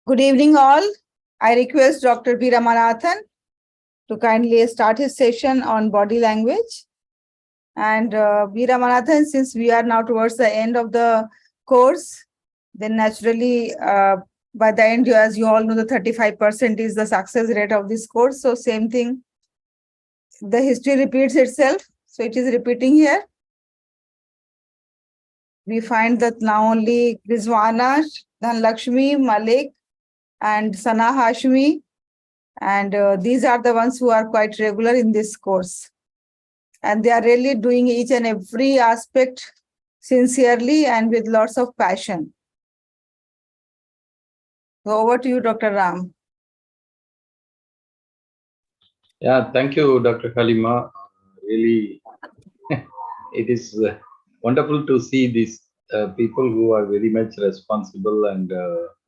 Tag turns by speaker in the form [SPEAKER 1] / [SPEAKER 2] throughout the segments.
[SPEAKER 1] Good evening, all. I request Dr. V. Ramanathan to kindly start his session on body language. And V. Ramanathan, since we are now towards the end of the course, then naturally, by the end, as you all know, the 35% is the success rate of this course. So same thing, the history repeats itself. So it is repeating here. We find that now only Rizwana, Dhanlakshmi, Malik, and Sana Hashmi, and these are the ones who are quite regular in this course. And they are really doing each and every aspect sincerely and with lots of passion. So over to you, Dr. Ram.
[SPEAKER 2] Yeah, thank you, Dr. Halima. Really, it is wonderful to see these people who are very much responsible and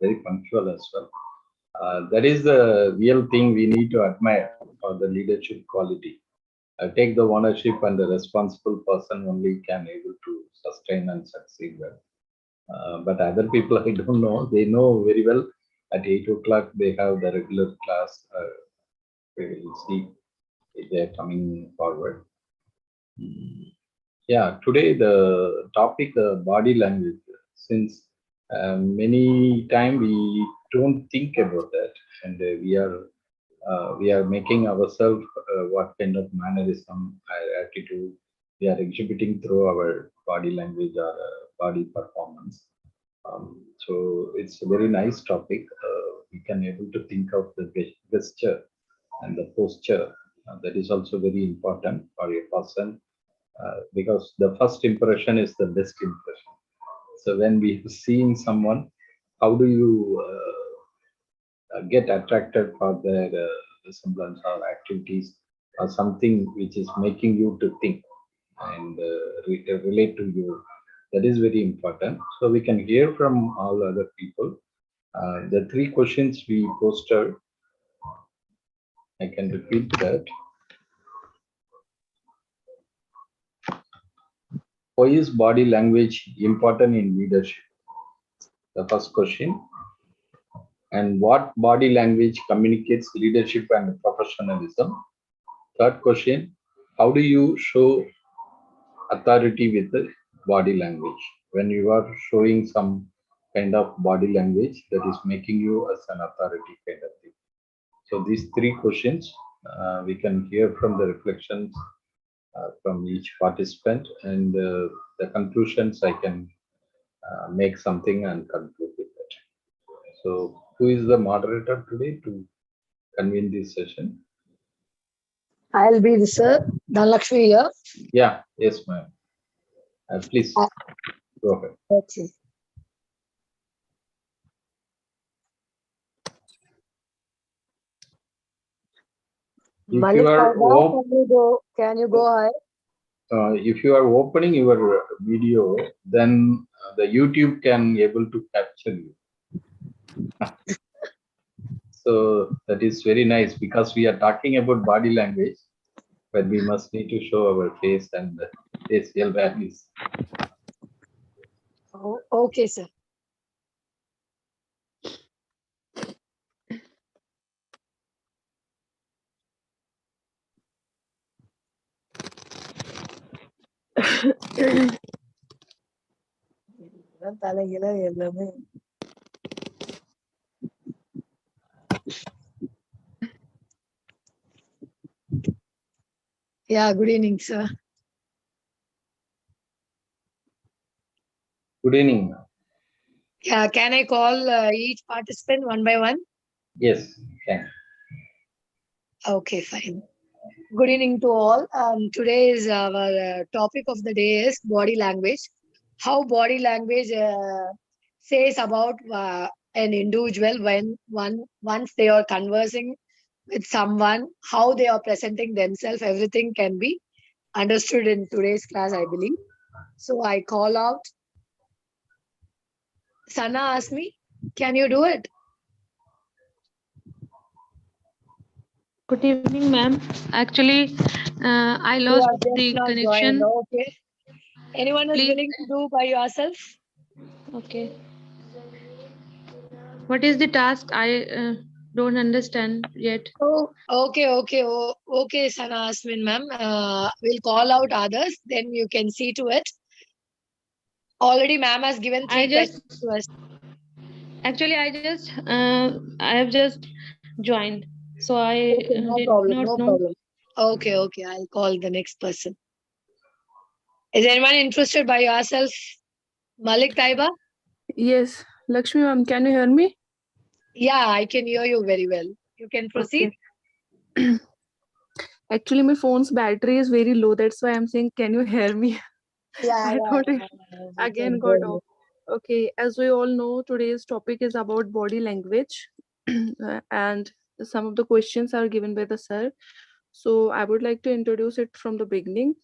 [SPEAKER 2] very punctual as well. That is the real thing we need to admire for the leadership quality. Take the ownership, and the responsible person only can able to sustain and succeed well. But other people, I don't know. They know very well. At 8 o'clock, they have the regular class. We will see if they are coming forward. Yeah, today the topic body language. Since many time we don't think about that, and we are making ourselves what kind of mannerism, attitude we are exhibiting through our body language or body performance. So it's a very nice topic. We can able to think of the gesture and the posture. That is also very important for a person, because the first impression is the best impression. So when we have seen someone, how do you get attracted for their resemblance or activities or something which is making you to think and relate to you? That is very important. So we can hear from all other people. The 3 questions we posted, I can repeat that. Why is body language important in leadership? The first question. And what body language communicates leadership and professionalism? Third question. How do you show authority with the body language? When you are showing some kind of body language that is making you as an authority kind of thing. So these 3 questions we can hear from the reflections from each participant, and the conclusions I can make something and conclude with that. So who is the moderator today to convene this session?
[SPEAKER 3] I'll be the sir. Dhanlakshmi here.
[SPEAKER 2] Yeah, yes, ma'am. Please go ahead.
[SPEAKER 3] Okay. Malik, can you go ahead?
[SPEAKER 2] If you are opening your video, then the YouTube can able to capture you. So that is very nice, because we are talking about body language, but we must need to show our face and facial values.
[SPEAKER 3] Oh, okay, sir. Yeah, good evening, sir.
[SPEAKER 2] Good evening.
[SPEAKER 3] Yeah, can I call each participant one by one?
[SPEAKER 2] Yes, can.
[SPEAKER 3] Okay, fine. Good evening to all. Today is our topic of the day is body language. How body language says about an individual when once they are conversing with someone, how they are presenting themselves, everything can be understood in today's class, I believe. So I call out. Sana asked me, can you do it?
[SPEAKER 4] Good evening, ma'am. Actually, I lost the connection.
[SPEAKER 3] Okay. Anyone is willing to do by yourself?
[SPEAKER 4] Okay. What is the task? I don't understand yet.
[SPEAKER 3] Oh, okay, Sana Asmin ma'am. We'll call out others, then you can see to it. Already, ma'am has given
[SPEAKER 4] I
[SPEAKER 3] 3
[SPEAKER 4] just
[SPEAKER 3] questions to us.
[SPEAKER 4] actually I have just joined, so I
[SPEAKER 3] Okay, no
[SPEAKER 4] did
[SPEAKER 3] problem,
[SPEAKER 4] not
[SPEAKER 3] no
[SPEAKER 4] know.
[SPEAKER 3] problem. Okay, I'll call the next person. Is anyone interested by yourself, Malik Taiba?
[SPEAKER 5] Yes, Lakshmi ma'am, can you hear me?
[SPEAKER 3] Yeah, I can hear you very well. You can proceed.
[SPEAKER 5] Okay. Actually, my phone's battery is very low. That's why I'm saying, can you hear me?
[SPEAKER 3] Yeah,
[SPEAKER 5] I thought it
[SPEAKER 3] you
[SPEAKER 5] again
[SPEAKER 3] can go
[SPEAKER 5] got
[SPEAKER 3] ahead.
[SPEAKER 5] off. Okay, as we all know, today's topic is about body language, and some of the questions are given by the sir. So I would like to introduce it from the beginning.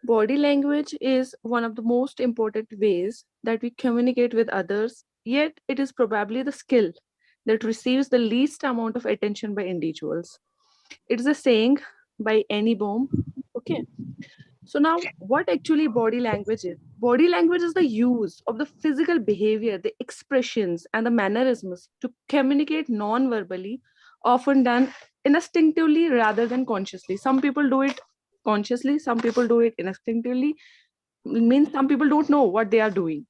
[SPEAKER 5] Body language is one of the most important ways that we communicate with others, yet it is probably the skill that receives the least amount of attention by individuals. It's a saying by Annie Bohm. Okay. So now what actually body language is? Body language is the use of the physical behavior, the expressions and the mannerisms to communicate non-verbally, often done instinctively rather than consciously. Some people do it consciously, some people do it instinctively. Means some people don't know what they are doing.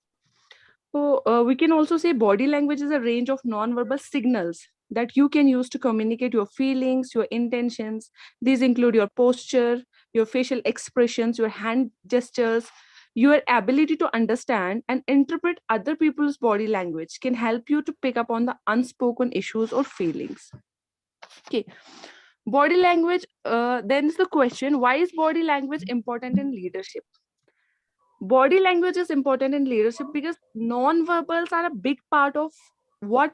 [SPEAKER 5] So we can also say body language is a range of non-verbal signals that you can use to communicate your feelings, your intentions. These include your posture, your facial expressions, your hand gestures. Your ability to understand and interpret other people's body language can help you to pick up on the unspoken issues or feelings. Okay. Body language, then is the question, why is body language important in leadership? Body language is important in leadership because non-verbals are a big part of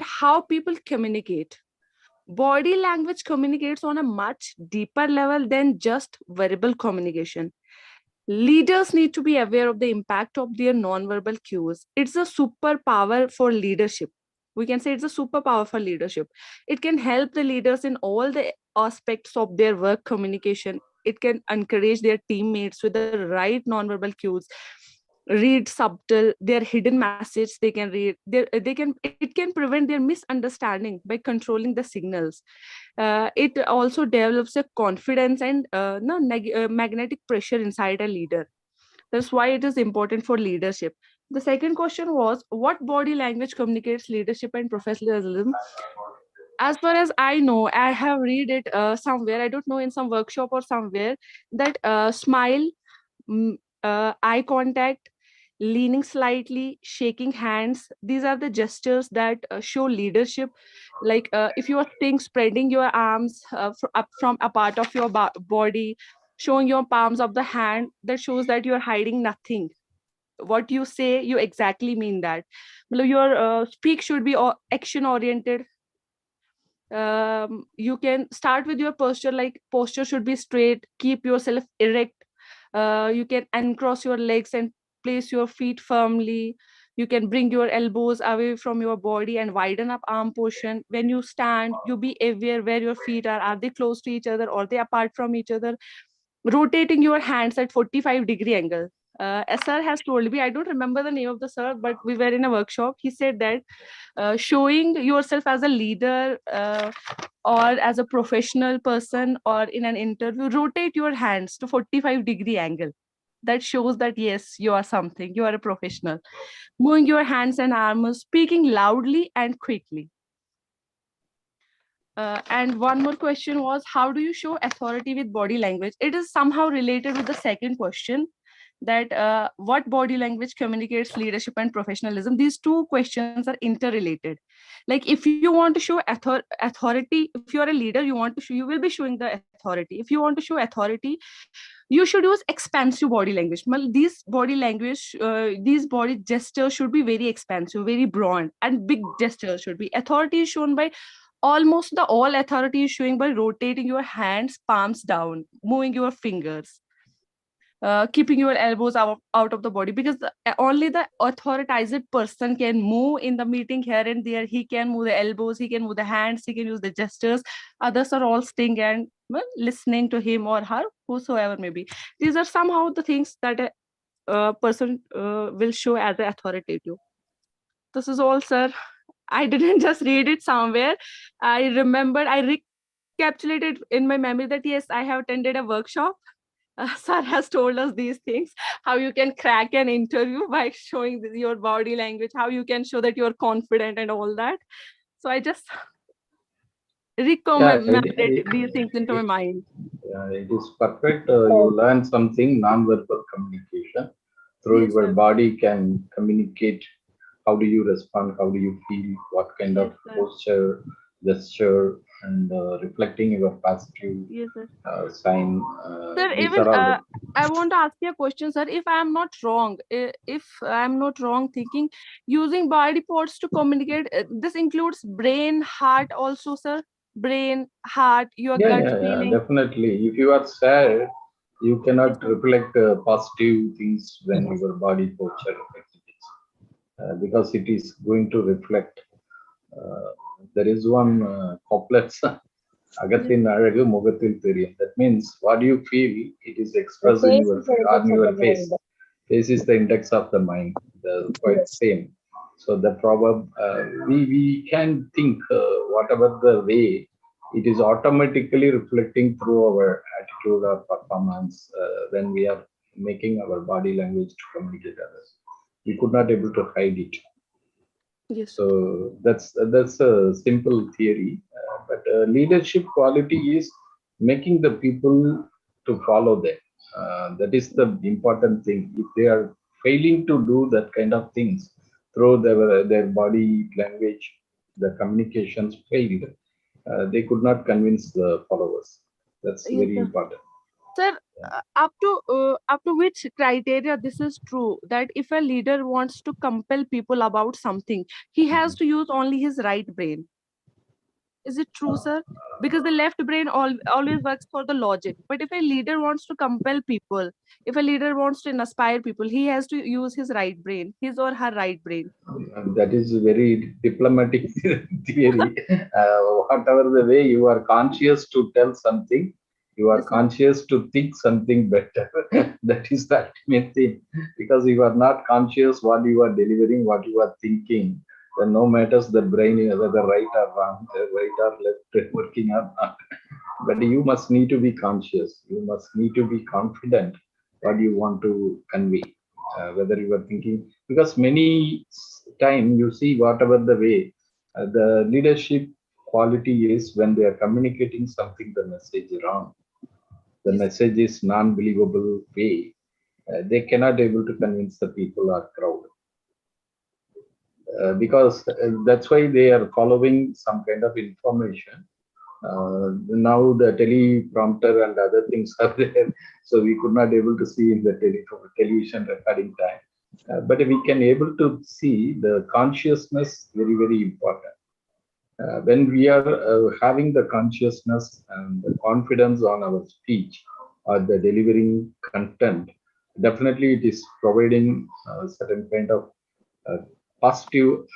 [SPEAKER 5] how people communicate. Body language communicates on a much deeper level than just verbal communication. Leaders need to be aware of the impact of their non-verbal cues. It's a superpower for leadership. We can say it's a superpower for leadership. It can help the leaders in all the aspects of their work communication. It can encourage their teammates with the right non-verbal cues, read subtle their hidden message. They can read they can it can prevent their misunderstanding by controlling the signals. It also develops a confidence and no magnetic pressure inside a leader. That's why it is important for leadership. The second question was, what body language communicates leadership and professionalism? As far as I know, I have read it somewhere, I don't know, in some workshop or somewhere, that smile, mm, eye contact, leaning slightly, shaking hands, these are the gestures that show leadership. Like if you are staying, spreading your arms up from a part of your body, showing your palms of the hand, that shows that you are hiding nothing. What you say, you exactly mean that. Your speak should be action oriented. You can start with your posture, like posture should be straight, keep yourself erect. You can uncross your legs and place your feet firmly. You can bring your elbows away from your body and widen up arm portion. When you stand, you be aware where your feet are they close to each other or they apart from each other. Rotating your hands at 45-degree angle. A sir has told me, I don't remember the name of the sir, but we were in a workshop. He said that showing yourself as a leader or as a professional person or in an interview, rotate your hands to 45-degree angle. That shows that yes, you are something, you are a professional. Moving your hands and arms, speaking loudly and quickly. And one more question was, how do you show authority with body language? It is somehow related with the second question, that what body language communicates leadership and professionalism. These two questions are interrelated. Like if you want to show authority, if you are a leader, you will be showing the authority. If you want to show authority, you should use expansive body language. These body gestures should be very expansive, very broad, and big gestures should be. Authority is shown by almost the all authority is showing by rotating your hands, palms down, moving your fingers, keeping your elbows out of the body, because only the authorized person can move in the meeting here and there. He can move the elbows, he can move the hands, he can use the gestures. Others are all staying and listening to him or her, whosoever may be. These are somehow the things that a person will show as authoritative. this is all, sir. I didn't just read it somewhere. I remembered, I recapitulated in my memory that yes, I have attended a workshop. Sir has told us these things, how you can crack an interview by showing your body language, how you can show that you're confident and all that. So I just
[SPEAKER 2] Yeah,
[SPEAKER 5] recommemorated these things into my mind.
[SPEAKER 2] it is perfect. You learn something non-verbal communication through
[SPEAKER 5] Yes,
[SPEAKER 2] your
[SPEAKER 5] sir.
[SPEAKER 2] body can communicate. How do you respond? How do you feel? What kind
[SPEAKER 5] Yes,
[SPEAKER 2] of
[SPEAKER 5] sir.
[SPEAKER 2] posture, gesture, and reflecting your positive
[SPEAKER 5] Yes, sir.
[SPEAKER 2] sign.
[SPEAKER 5] Sir,
[SPEAKER 2] These
[SPEAKER 5] even
[SPEAKER 2] are all the
[SPEAKER 5] I want to ask you a question, sir. If I am not wrong, if I am not wrong, thinking using body parts to communicate, this includes brain, heart also, sir. Brain, heart, your
[SPEAKER 2] yeah,
[SPEAKER 5] gut
[SPEAKER 2] yeah, yeah,
[SPEAKER 5] feeling.
[SPEAKER 2] definitely. If you are sad, you
[SPEAKER 5] Yes,
[SPEAKER 2] cannot
[SPEAKER 5] sir.
[SPEAKER 2] reflect positive things when your body posture exhibits, because it is going to reflect. Uh, there is one couplet,
[SPEAKER 5] Yes,
[SPEAKER 2] Agatin Alagu Mugathil Theriyum. That means what you feel, it is
[SPEAKER 3] The
[SPEAKER 2] expressed in
[SPEAKER 3] face
[SPEAKER 2] your
[SPEAKER 3] is the index
[SPEAKER 2] on
[SPEAKER 3] of
[SPEAKER 2] your
[SPEAKER 3] the
[SPEAKER 2] face.
[SPEAKER 3] mind.
[SPEAKER 2] Face is the index of the mind, the quite
[SPEAKER 3] Yes.
[SPEAKER 2] same. So the problem we can think whatever the way, it is automatically reflecting through our attitude or performance when we are making our body language to communicate others. We could not able to hide it.
[SPEAKER 5] yes, sir.
[SPEAKER 2] So that's a simple theory, but leadership quality is making the people to follow them. That is the important thing. If they are failing to do that kind of things through their body language, the communications failed. They could not convince the followers. That's
[SPEAKER 5] Yes,
[SPEAKER 2] very
[SPEAKER 5] sir.
[SPEAKER 2] important.
[SPEAKER 5] Sir, up to which criteria this is true that if a leader wants to compel people about something, he has to use only his right brain. Is it true, sir? Because the left brain always works for the logic. But if a leader wants to compel people, if a leader wants to inspire people, he has to use his right brain, his or her right brain.
[SPEAKER 2] That is a very diplomatic theory. Whatever the way you are conscious to tell something, you are
[SPEAKER 5] Yes, sir.
[SPEAKER 2] conscious to think something better. That is the ultimate thing. Because you are not conscious what you are delivering, what you are thinking, then no matters the brain whether right or wrong, right or left, working or not. But you must need to be conscious. You must need to be confident what you want to convey, whether you are thinking, because many time you see whatever the way the leadership quality is when they are communicating something, the message wrong, the
[SPEAKER 5] Yes.
[SPEAKER 2] message is non-believable way, they cannot able to convince the people or crowd, because that's why they are following some kind of information. Now the teleprompter and other things are there, so we could not able to see in the television recording time. But we can able to see the consciousness very, very important. When we are having the consciousness and the confidence on our speech or the delivering content, definitely it is providing a certain kind of uh, positive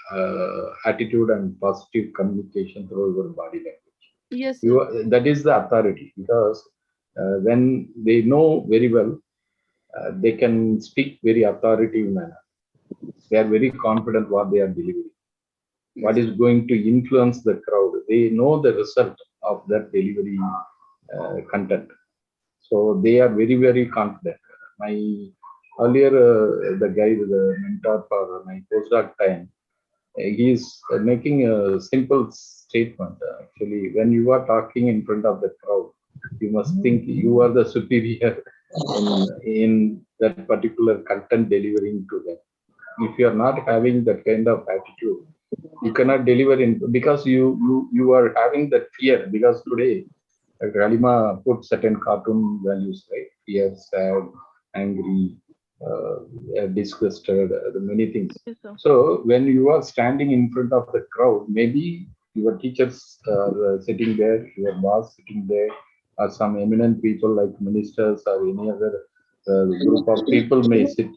[SPEAKER 2] attitude and positive communication through your body language.
[SPEAKER 5] Yes, sir.
[SPEAKER 2] That is the authority, because when they know very well, they can speak very authoritative manner. They are very confident what they are delivering, what
[SPEAKER 5] Yes,
[SPEAKER 2] is
[SPEAKER 5] sir.
[SPEAKER 2] going to influence the crowd. They know the result of that delivery content. So they are very, very confident. My earlier, the guy, the mentor for my postdoc time, he is making a simple statement. Actually, when you are talking in front of the crowd, you must think you are the superior in that particular content delivering to them. If you are not having that kind of attitude, you
[SPEAKER 5] Yes, sir.
[SPEAKER 2] cannot deliver in, because you are having that fear. Because today Galima put certain cartoon values, right? Fear, sad, angry, uh, disgusted, the many things.
[SPEAKER 5] Yes, sir.
[SPEAKER 2] So when you are standing in front of the crowd, maybe your teachers are sitting there, your boss sitting there, or some eminent people like ministers or any other group of people may sit.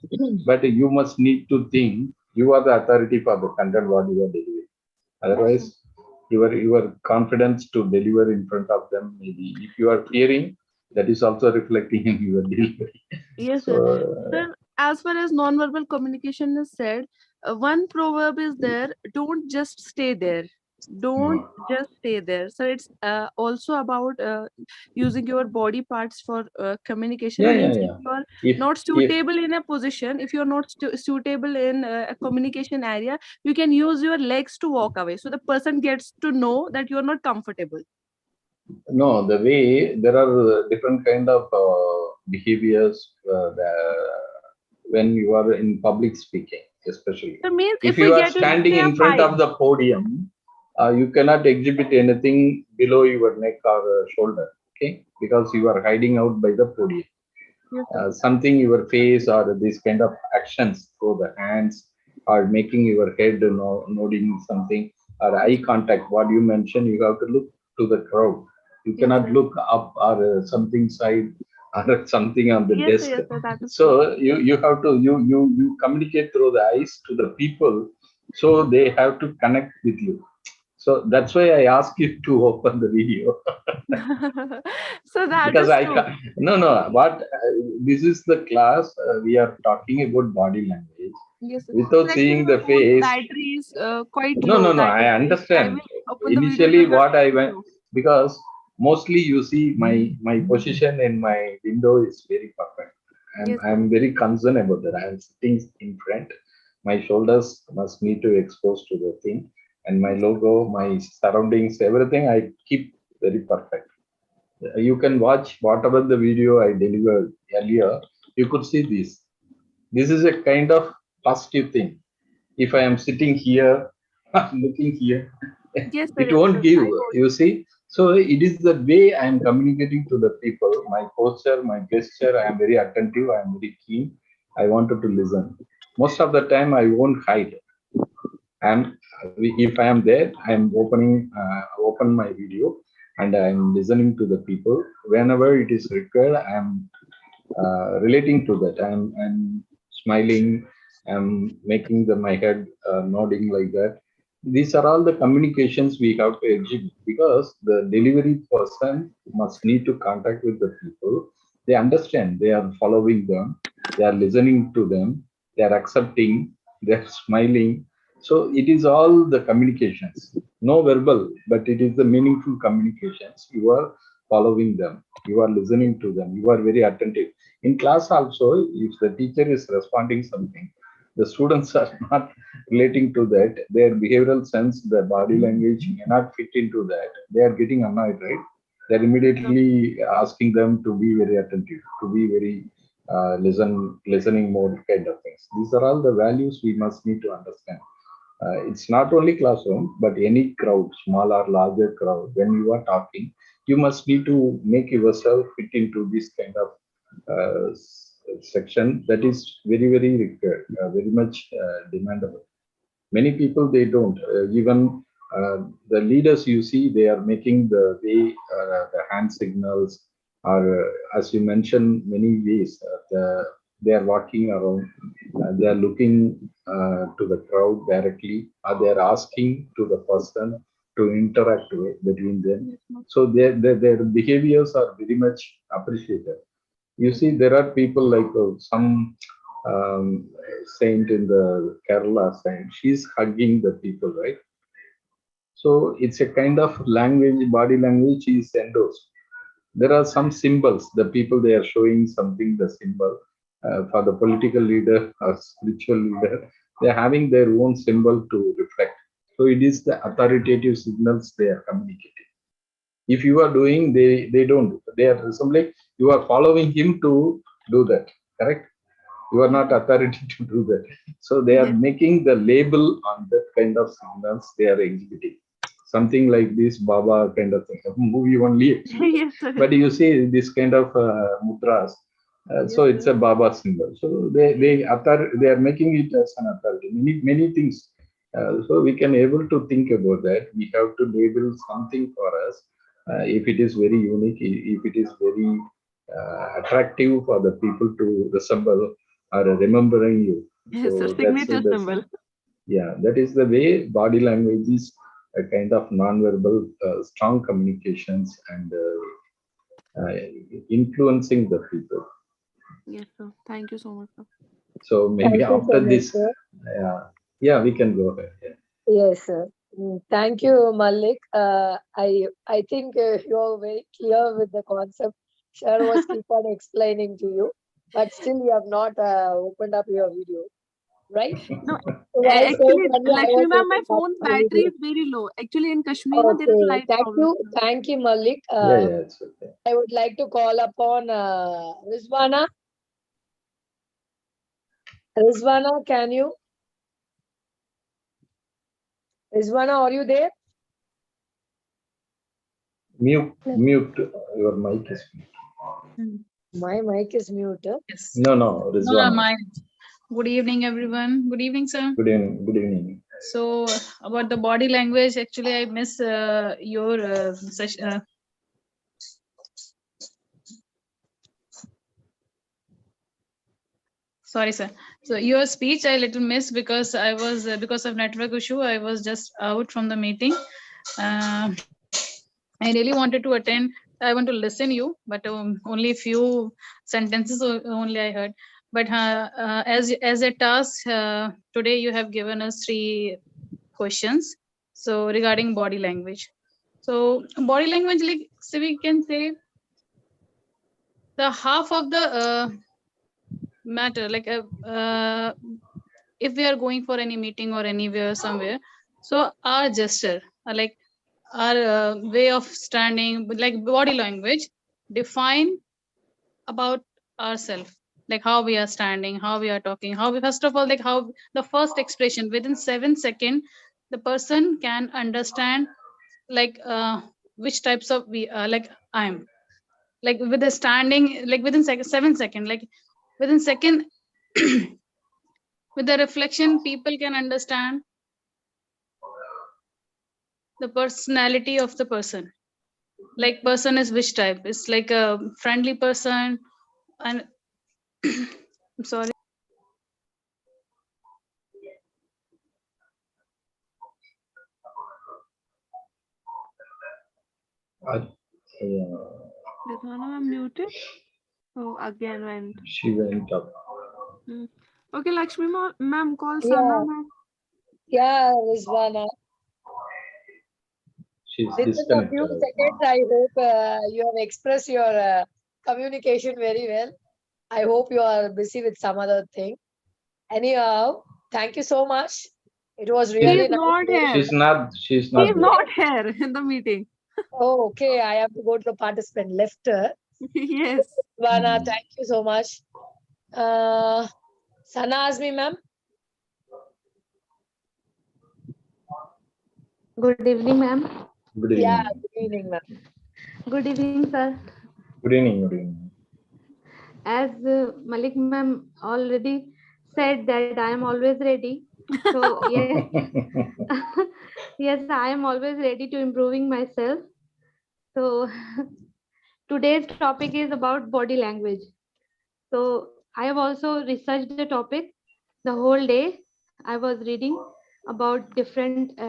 [SPEAKER 2] But you must need to think you are the authority for the content what you are delivering.
[SPEAKER 5] Yes,
[SPEAKER 2] Otherwise,
[SPEAKER 5] sir.
[SPEAKER 2] your confidence to deliver in front of them, maybe if you are fearing, that is also reflecting in your delivery.
[SPEAKER 5] Yes,
[SPEAKER 2] So
[SPEAKER 5] sir. Sir, as far as non-verbal communication is said, one proverb is there, don't just stay there. Don't just stay there. So it's also about using your body parts for communication.
[SPEAKER 2] Yeah, yeah,
[SPEAKER 5] Means if
[SPEAKER 2] yeah.
[SPEAKER 5] you are
[SPEAKER 2] If
[SPEAKER 5] not
[SPEAKER 2] if
[SPEAKER 5] suitable in a position, if you're not suitable in a communication area, you can use your legs to walk away. So the person gets to know that you're not comfortable.
[SPEAKER 2] no, the way there are different kind of behaviors when you are in public speaking, especially.
[SPEAKER 5] So means
[SPEAKER 2] If
[SPEAKER 5] if
[SPEAKER 2] you
[SPEAKER 5] we
[SPEAKER 2] are
[SPEAKER 5] get
[SPEAKER 2] standing
[SPEAKER 5] into a
[SPEAKER 2] in front
[SPEAKER 5] fight,
[SPEAKER 2] of the podium, you cannot exhibit anything below your neck or shoulder, okay? Because you are hiding out by the podium.
[SPEAKER 5] yes, sir.
[SPEAKER 2] Something your face or this kind of actions through the hands or making your head nodding something or eye contact, what you mentioned, you have to look to the crowd. You
[SPEAKER 5] Yes,
[SPEAKER 2] cannot
[SPEAKER 5] sir.
[SPEAKER 2] look up or something side or something on the
[SPEAKER 5] Yes, sir.
[SPEAKER 2] desk.
[SPEAKER 5] Yes, sir. That is true.
[SPEAKER 2] So you have to you communicate through the eyes to the people, so they have to connect with you. So that's why I ask you to open the video.
[SPEAKER 5] So that
[SPEAKER 2] Because
[SPEAKER 5] is
[SPEAKER 2] I
[SPEAKER 5] true.
[SPEAKER 2] can't, no, what this is the class we are talking about body language.
[SPEAKER 5] Yes, sir.
[SPEAKER 2] Without
[SPEAKER 5] So actually,
[SPEAKER 2] seeing
[SPEAKER 5] my
[SPEAKER 2] the
[SPEAKER 5] phone
[SPEAKER 2] face,
[SPEAKER 5] battery is quite
[SPEAKER 2] no,
[SPEAKER 5] low. That
[SPEAKER 2] I
[SPEAKER 5] is why if I
[SPEAKER 2] understand.
[SPEAKER 5] will open the video, it
[SPEAKER 2] Initially,
[SPEAKER 5] will not
[SPEAKER 2] what I
[SPEAKER 5] go
[SPEAKER 2] went,
[SPEAKER 5] through.
[SPEAKER 2] because mostly you see my position in my window is very perfect.
[SPEAKER 5] Yes, sir.
[SPEAKER 2] I'm very concerned about that. I'm sitting in front. My shoulders must need to expose to the thing, and my
[SPEAKER 5] Yes, sir.
[SPEAKER 2] logo, my surroundings, everything I keep very perfect. You can watch whatever the video I delivered earlier. You could see this. This is a kind of positive thing. If I am sitting here, looking here,
[SPEAKER 5] Yes, sir.
[SPEAKER 2] it
[SPEAKER 5] Yes,
[SPEAKER 2] won't
[SPEAKER 5] sir.
[SPEAKER 2] give,
[SPEAKER 5] I got
[SPEAKER 2] you see. So it is the way I am communicating to the people, my posture, my gesture. I am very attentive, I am very keen. I wanted to listen. Most of the time, I won't hide. And if I am there, I am open my video and I am listening to the people. Whenever it is required, I am relating to that. I'm smiling. I'm making my head nodding like that. These are all the communications we have to exhibit because the delivery person must need to contact with the people. They understand. They are following them. They are listening to them. They are accepting. They are smiling. So it is all the communications, no verbal, but it is the meaningful communications. You are following them. You are
[SPEAKER 5] it.
[SPEAKER 2] listening to them. You are very attentive. In class also, if the teacher is responding something, the students are not relating to that. Their behavioral sense, their body language may not fit into that. They are getting annoyed, right? They're
[SPEAKER 5] Yes,
[SPEAKER 2] immediately asking them to be very attentive, to be very listening more kind of things. These are all the values we must need to understand. It's not only classroom, but any crowd, small or larger crowd. When you are talking, you must need to make yourself fit into this kind of section that is very required, very much demandable. Many people they don't. Even the leaders you see, they are making the way, the hand signals, or as you mentioned, many ways. They are walking around. They are looking to the crowd directly, or they are asking to the person to interact between them.
[SPEAKER 5] yes, ma'am.
[SPEAKER 2] So their behaviors are very much appreciated. You
[SPEAKER 5] Yes,
[SPEAKER 2] see, there are people like some saint in the Kerala saint. She's hugging the people, right? So it's a kind of language, body language is endorsed. There are some symbols. The people they are showing something, the symbol for the political leader or spiritual leader. They are having their own symbol to reflect. So it is the authoritative signals they are communicating. If you are doing, they don't. They are simply you are following him to do that. Correct? You are
[SPEAKER 5] yes,
[SPEAKER 2] not
[SPEAKER 5] sir.
[SPEAKER 2] authority to do that. So they are
[SPEAKER 5] Yes,
[SPEAKER 2] making the label on that kind of signals they are exhibiting. Something like this Baba kind of thing, a movie only actually.
[SPEAKER 5] yes, sir.
[SPEAKER 2] But you see this kind of mudras. So
[SPEAKER 5] Yes,
[SPEAKER 2] it's
[SPEAKER 5] sir.
[SPEAKER 2] a Baba symbol. So they are making it as an authority. Many things. So we can able to think about that. We have to label something for us. If it is very unique, if it is very attractive for the people to resemble or remembering you. So
[SPEAKER 5] Yes, sir. Signature
[SPEAKER 2] that's
[SPEAKER 5] symbol.
[SPEAKER 2] yeah, that is the way body language is a kind of non-verbal strong communications and influencing the people.
[SPEAKER 5] Yes, sir. Thank you so much, sir.
[SPEAKER 2] So maybe
[SPEAKER 3] Thank you
[SPEAKER 2] after
[SPEAKER 3] so much,
[SPEAKER 2] this,
[SPEAKER 3] sir.
[SPEAKER 2] yeah, Yeah, we can go ahead. Yeah.
[SPEAKER 3] Yes, sir. Thank you, Malik. I think you are very clear with the concept. Sir was keep on explaining to you, but still you have not opened up your video, right?
[SPEAKER 5] No,
[SPEAKER 3] So while saying
[SPEAKER 5] actually,
[SPEAKER 3] only I
[SPEAKER 5] Lakshmi
[SPEAKER 3] was
[SPEAKER 5] ma'am, my
[SPEAKER 3] opening up
[SPEAKER 5] phone's
[SPEAKER 3] my
[SPEAKER 5] battery
[SPEAKER 3] video.
[SPEAKER 5] is very low. Actually, in Kashmir, na, there is
[SPEAKER 3] Okay,
[SPEAKER 5] light problem.
[SPEAKER 3] thank you, Malik.
[SPEAKER 2] Yeah, yeah, it's okay.
[SPEAKER 3] I would like to call upon Rizwana. Rizwana, can you? Rizwana, are you there?
[SPEAKER 2] Mute. Your mic is mute.
[SPEAKER 3] My mic is mute.
[SPEAKER 6] Yes.
[SPEAKER 2] No,
[SPEAKER 6] No,
[SPEAKER 2] Rizwana.
[SPEAKER 6] mine. Good evening, everyone. Good evening, sir.
[SPEAKER 2] Good evening. Good evening.
[SPEAKER 6] So, about the body language, actually, I miss your session. Sorry, sir. So, your speech I little missed because I was because of network issue. I was just out from the meeting. I really wanted to attend. I want to listen you, but only few sentences only I heard. But as a task today, you have given us 3 questions. So regarding body language. So body language, like so we can say the half of the matter. Like if we are going for any meeting or anywhere somewhere, so our gesture, like our way of standing, like body language, define about ourselves, like how we are standing, how we are talking, how we, first of all, like how the first expression within 7 seconds the person can understand, like which types of we like I'm, like with the standing, like within 7 seconds, like within second with the reflection people can understand the personality of the person, like person is which type, it's like a friendly person. And I'm sorry.
[SPEAKER 5] Rizwana ma'am muted. Oh, again went.
[SPEAKER 2] She went up.
[SPEAKER 5] Okay, Lakshmi ma'am, call
[SPEAKER 3] Yeah.
[SPEAKER 5] Sana ma'am.
[SPEAKER 3] Yeah, Rizwana.
[SPEAKER 2] She's
[SPEAKER 3] Within a
[SPEAKER 2] disconnected.
[SPEAKER 3] few seconds, I hope you have expressed your communication very well. I hope you are busy with some other thing. Anyhow, thank you so much. It was really
[SPEAKER 5] She's
[SPEAKER 3] nice.
[SPEAKER 5] not here.
[SPEAKER 2] She's not
[SPEAKER 5] She's
[SPEAKER 2] there.
[SPEAKER 5] not here in the meeting.
[SPEAKER 3] Oh, okay. I have to go to the participant left.
[SPEAKER 5] Yes.
[SPEAKER 3] Rizwana, thank you so much. Sana Azmi, ma'am.
[SPEAKER 4] Good evening, ma'am.
[SPEAKER 2] Good evening.
[SPEAKER 3] Yeah, good evening, ma'am.
[SPEAKER 4] Good evening, sir.
[SPEAKER 2] Good evening. Good evening.
[SPEAKER 4] As Malik ma'am already said that I am always ready. So yes, yes, I am always ready to improving myself. So today's topic is about body language. So I have also researched the topic the whole day. I was reading about different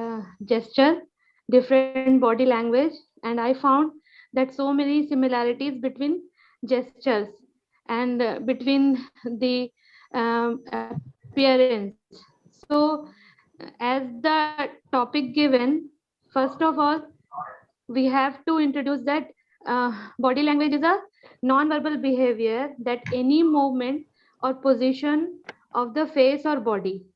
[SPEAKER 4] gesture, different body language, and I found that so many similarities between gestures and between the appearance. So as the topic given, first of all, we have to introduce that body language is a non-verbal behavior that any movement or position of the face or body.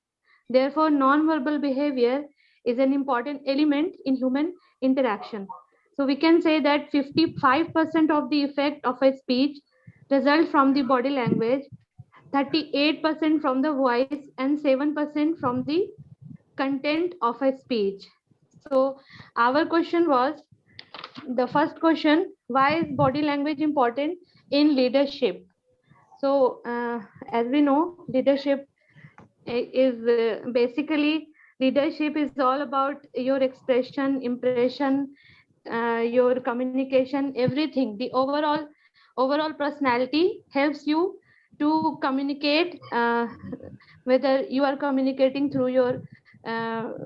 [SPEAKER 4] Therefore, non-verbal behavior is an important element in human interaction. So we can say that 55% of the effect of a speech result from the body language, 38% from the voice, and 7% from the content of a speech. So our question was, the first question, why is body language important in leadership? So as we know, leadership is basically, leadership is all about your expression, impression, your communication, everything. The overall personality helps you to communicate, whether you are communicating through your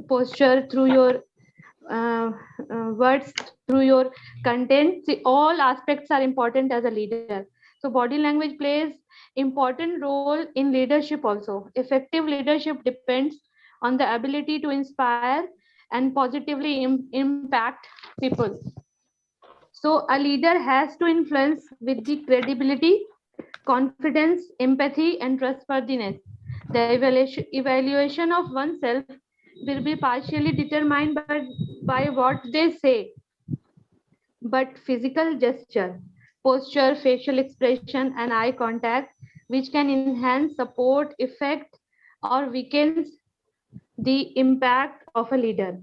[SPEAKER 4] posture, through your words, through your content. See, all aspects are important as a leader. So body language plays important role in leadership also. Effective leadership depends on the ability to inspire and positively impact people. So a leader has to influence with the credibility, confidence, empathy, and trustworthiness. The evaluation of oneself will be partially determined by what they say, but physical gesture, posture, facial expression, and eye contact, which can enhance, support, affect, or weakens the impact of a leader.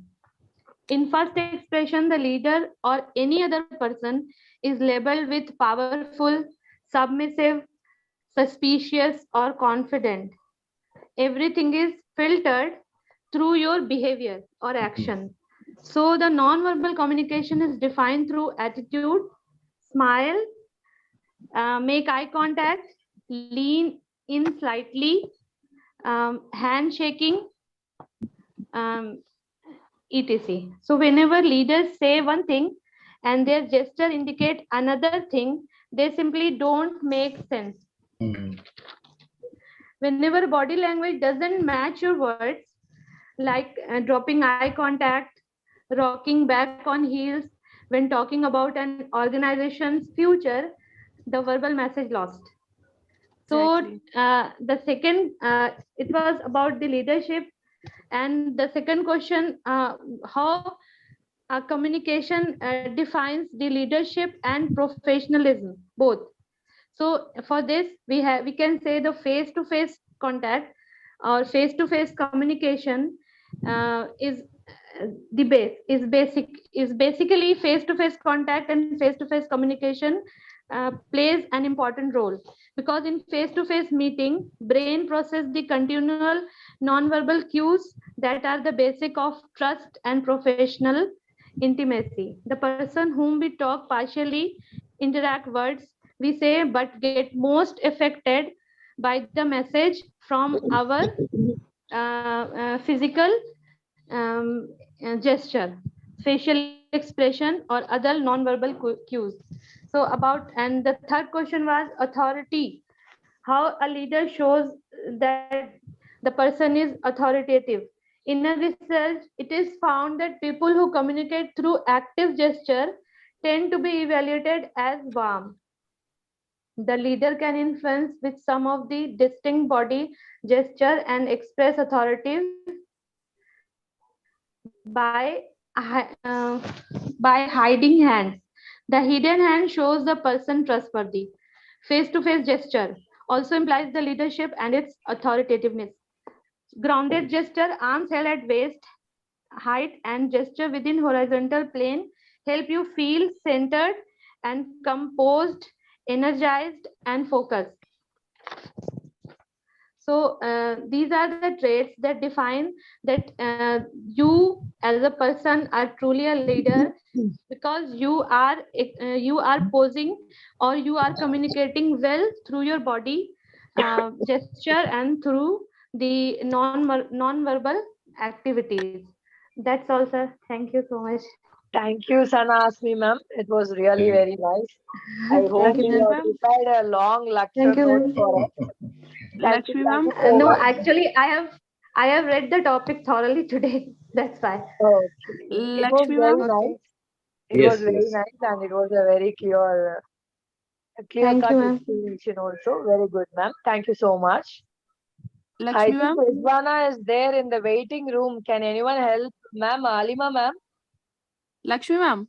[SPEAKER 4] In first expression, the leader or any other person is labeled with powerful, submissive, suspicious, or confident. Everything is filtered through your behavior or action. So the non-verbal communication is defined through attitude, smile, make eye contact, lean in slightly, handshaking, um, etc. So whenever leaders say one thing and their gesture indicate another thing, they simply don't make sense. Whenever body language doesn't match your words, like dropping eye contact, rocking back on heels when talking about an organization's future, the verbal message lost. So
[SPEAKER 5] Exactly.
[SPEAKER 4] the second, it was about the leadership, and the second question, how communication defines the leadership and professionalism both. So for this, we can say the face-to-face contact or face-to-face communication is the base is basically face-to-face contact and face-to-face communication plays an important role, because in face-to-face meeting, brain process the continual non-verbal cues that are the basic of trust and professional intimacy. The person whom we talk partially interact words we say, but get most affected by the message from our physical gesture, facial expression, or other non-verbal cues. So about, and the third question was authority, how a leader shows that the person is authoritative. In a research, it is found that people who communicate through active gesture tend to be evaluated as warm. The leader can influence with some of the distinct body gesture and express authority by by hiding hands. The hidden hand shows the person trustworthy. Face-to-face gesture also implies the leadership and its authoritativeness. Grounded gesture, arms held at waist height and gesture within horizontal plane help you feel centered and composed, energized, and focused. So these are the traits that define that you as a person are truly a leader, because you are posing or you are communicating well through your body gesture and through the non-verbal activities. That's all, sir. Thank you so much.
[SPEAKER 3] Thank you, Sanasmi ma'am. It was really very nice. I hope
[SPEAKER 5] you,
[SPEAKER 3] you have
[SPEAKER 5] ma'am.
[SPEAKER 3] prepared a long lecture
[SPEAKER 4] Thank you,
[SPEAKER 3] note
[SPEAKER 4] ma'am.
[SPEAKER 3] for us. Thank you,
[SPEAKER 5] Lakshmi
[SPEAKER 3] thank
[SPEAKER 5] ma'am.
[SPEAKER 3] you so
[SPEAKER 4] No,
[SPEAKER 3] much.
[SPEAKER 4] actually, I have read the topic thoroughly today. That's why.
[SPEAKER 3] Okay. It was
[SPEAKER 5] Lakshmi
[SPEAKER 3] very
[SPEAKER 5] ma'am.
[SPEAKER 3] nice. It was
[SPEAKER 2] Yes,
[SPEAKER 3] very
[SPEAKER 2] yes.
[SPEAKER 3] nice, and it was a very clear
[SPEAKER 4] Thank
[SPEAKER 3] cut
[SPEAKER 4] you, ma'am.
[SPEAKER 3] explanation also. Very good, ma'am. Thank you so much. I
[SPEAKER 5] Lakshmi
[SPEAKER 3] think
[SPEAKER 5] ma'am.
[SPEAKER 3] Rizwana is there in the waiting room. Can anyone help? Ma'am, Alima ma'am?
[SPEAKER 5] Lakshmi ma'am.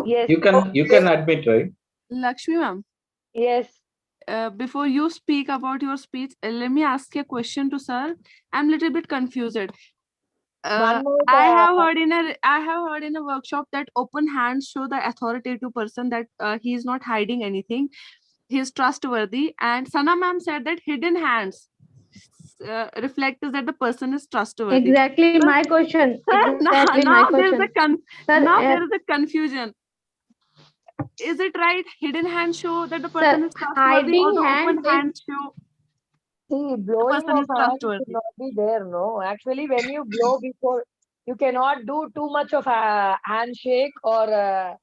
[SPEAKER 3] Yes.
[SPEAKER 2] You can admit, right?
[SPEAKER 5] Lakshmi ma'am.
[SPEAKER 3] Yes.
[SPEAKER 5] Before you speak about your speech, let me ask you a question to sir. I'm a little bit confused.
[SPEAKER 3] One more.
[SPEAKER 5] I have heard in a workshop that open hands show the authoritative person, that he is not hiding anything. He is trustworthy. And Sana ma'am said that hidden hands reflects that the person is trustworthy.
[SPEAKER 4] Exactly
[SPEAKER 5] Sir,
[SPEAKER 4] my question.
[SPEAKER 5] now,
[SPEAKER 4] Exactly my
[SPEAKER 5] now there is a
[SPEAKER 4] question. Sir,
[SPEAKER 5] there is a confusion. Is it right? Hidden hands show that the
[SPEAKER 4] sir,
[SPEAKER 5] person is trustworthy, or
[SPEAKER 4] hiding
[SPEAKER 5] the
[SPEAKER 4] hand
[SPEAKER 5] open
[SPEAKER 4] is
[SPEAKER 5] hands show
[SPEAKER 3] See,
[SPEAKER 5] the
[SPEAKER 3] blowing
[SPEAKER 5] person
[SPEAKER 3] of
[SPEAKER 5] is
[SPEAKER 3] hands should
[SPEAKER 5] trustworthy?
[SPEAKER 3] not be there, no. Actually, when you blow before, you cannot do too much of a handshake or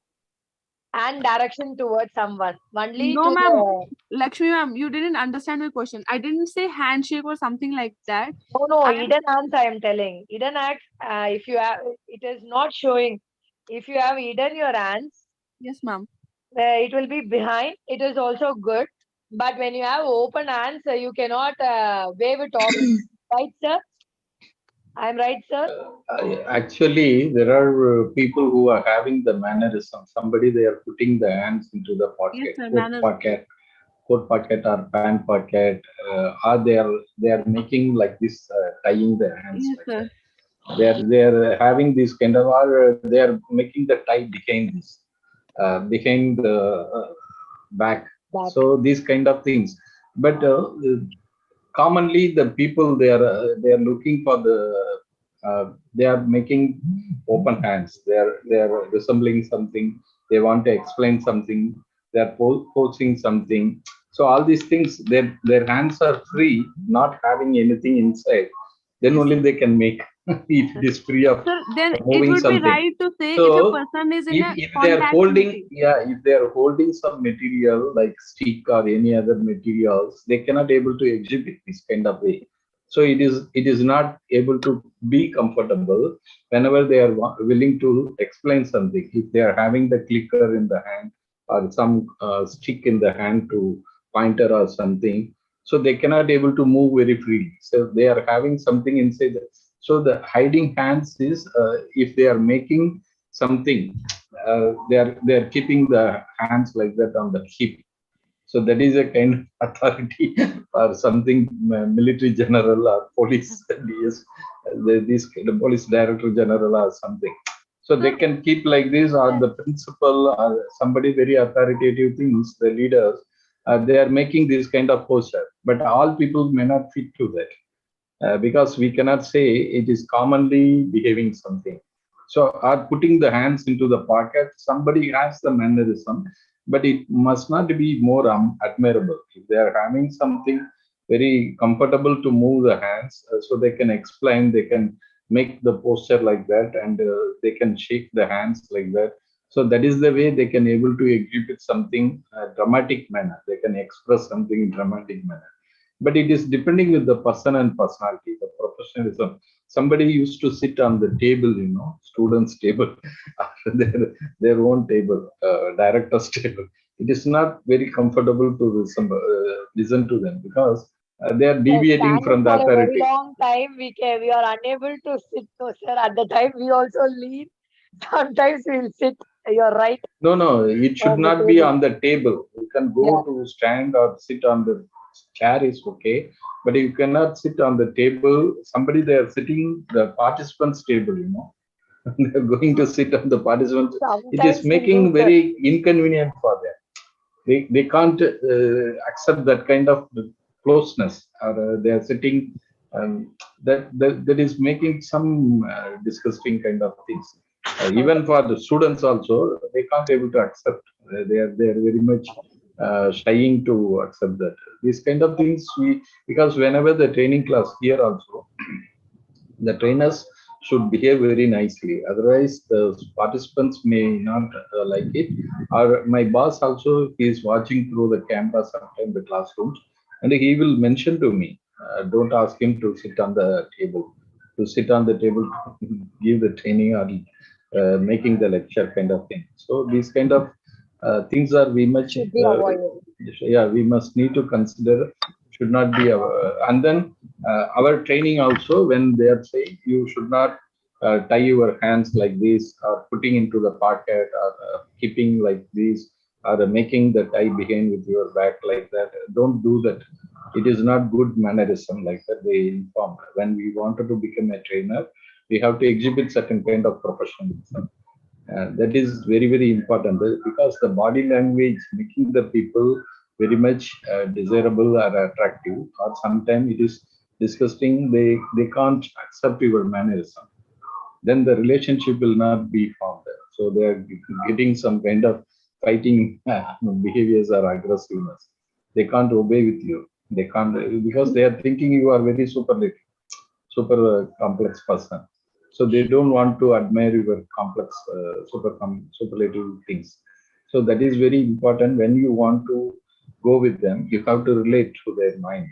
[SPEAKER 3] hand direction towards someone. Only
[SPEAKER 5] No,
[SPEAKER 3] to
[SPEAKER 5] ma'am.
[SPEAKER 3] the
[SPEAKER 5] Lakshmi ma'am, you didn't understand my question. I didn't say handshake or something like that.
[SPEAKER 3] no,
[SPEAKER 5] I
[SPEAKER 3] hidden hands I am telling. Hidden acts, if you have, it is not showing. If you have hidden your hands,
[SPEAKER 5] yes, ma'am.
[SPEAKER 3] it will be behind. It is also good. But when you have open hands, you cannot wave it off. Right, sir? I am right, sir?
[SPEAKER 2] Actually, there are people who are having the mannerism. Somebody they are putting the hands into the
[SPEAKER 5] Yes,
[SPEAKER 2] pocket,
[SPEAKER 5] sir. Manners.
[SPEAKER 2] coat pocket or pant pocket, or they are making like this, tying their hands
[SPEAKER 5] Yes,
[SPEAKER 2] like
[SPEAKER 5] sir.
[SPEAKER 2] that. They are having this kind of, or they are making the tie behind this, behind the back.
[SPEAKER 3] Back.
[SPEAKER 2] So these kind of things. But commonly the people they are looking for the, they are making open hands. They are resembling something. They want to explain something. They are posing something. So all these things, their hands are free, not having anything inside. Then
[SPEAKER 5] Yes,
[SPEAKER 2] only
[SPEAKER 5] sir.
[SPEAKER 2] they can make if it is free of
[SPEAKER 5] Sir, then it
[SPEAKER 2] moving
[SPEAKER 5] would be
[SPEAKER 2] something.
[SPEAKER 5] right to say
[SPEAKER 2] So
[SPEAKER 5] if a person is in a
[SPEAKER 2] if they are
[SPEAKER 5] contact
[SPEAKER 2] holding,
[SPEAKER 5] meeting.
[SPEAKER 2] yeah, if they are holding some material like stick or any other materials, they cannot able to exhibit this kind of way. So it is not able to be comfortable whenever they are willing to explain something. If they are having the clicker in the hand or some stick in the hand to pointer or something, so they cannot able to move very freely. So they are having something inside. So the hiding hands is, if they are making something, they are keeping the hands like that on the hip. So that is a kind of authority or something, military general or police DS, this kind of police director general or something. So they
[SPEAKER 5] Sir,
[SPEAKER 2] can keep like this, or the principal or somebody very authoritative things, the leaders, they are making this kind of posture. But all people may not fit to that, because we cannot say it is commonly behaving something. So, are putting the hands into the pocket, somebody has the mannerism, but it must not be more admirable. If they are having something very comfortable to move the hands, so they can explain, they can make the posture like that, and they can shake the hands like that. So that is the way they can able to exhibit something dramatic manner. They can express something in dramatic manner. But it is depending with the person and personality, the professionalism. Somebody used to sit on the table, students table, their own table, director's table. It is not very comfortable to listen to them, because they are deviating
[SPEAKER 3] standing
[SPEAKER 2] from the
[SPEAKER 3] for a very
[SPEAKER 2] authority.
[SPEAKER 3] long time. We are unable to sit. So, sir, at the time we also lean. Sometimes we'll sit. You're right
[SPEAKER 2] No, it should
[SPEAKER 3] on the
[SPEAKER 2] not be
[SPEAKER 3] table.
[SPEAKER 2] on the table. You can go
[SPEAKER 3] Yeah.
[SPEAKER 2] to stand or sit on the chair is okay, but you cannot sit on the table. Somebody they are sitting the participants table, they're going to sit on the participants. It is
[SPEAKER 3] Sometimes we
[SPEAKER 2] making
[SPEAKER 3] do, sir.
[SPEAKER 2] very inconvenient for them. They can't accept that kind of closeness, or they are sitting, that is making some disgusting kind of things. Even for the students also, they can't able to accept. They are very much shying to accept that. These kind of things, because whenever the training class here also, the trainers should behave very nicely. Otherwise, the participants may not like it. Or my boss also, he is watching through the camera sometime the classrooms, and he will mention to me, don't ask him to sit on the table, to give the training or making the lecture kind of thing. So these kind of things are we much,
[SPEAKER 3] Should be avoided.
[SPEAKER 2] yeah, we must need to consider. Should not be our, and then our training also, when they are saying you should not tie your hands like this, or putting into the pocket, or keeping like this, or making the tie behind with your back like that, don't do that. It is not good mannerism like that, they inform. When we wanted to become a trainer, we have to exhibit certain kind of professionalism. That is very, very important, because the body language making the people very much desirable or attractive, or sometimes it is disgusting. They can't accept your mannerism. Then the relationship will not be formed. So they are getting some kind of fighting behaviors or aggressiveness. They can't obey with you. They can't, because they are thinking you are very superlative, super complex person. So they don't want to admire your complex, superlative things. So that is very important. When you want to go with them, you have to relate to their mind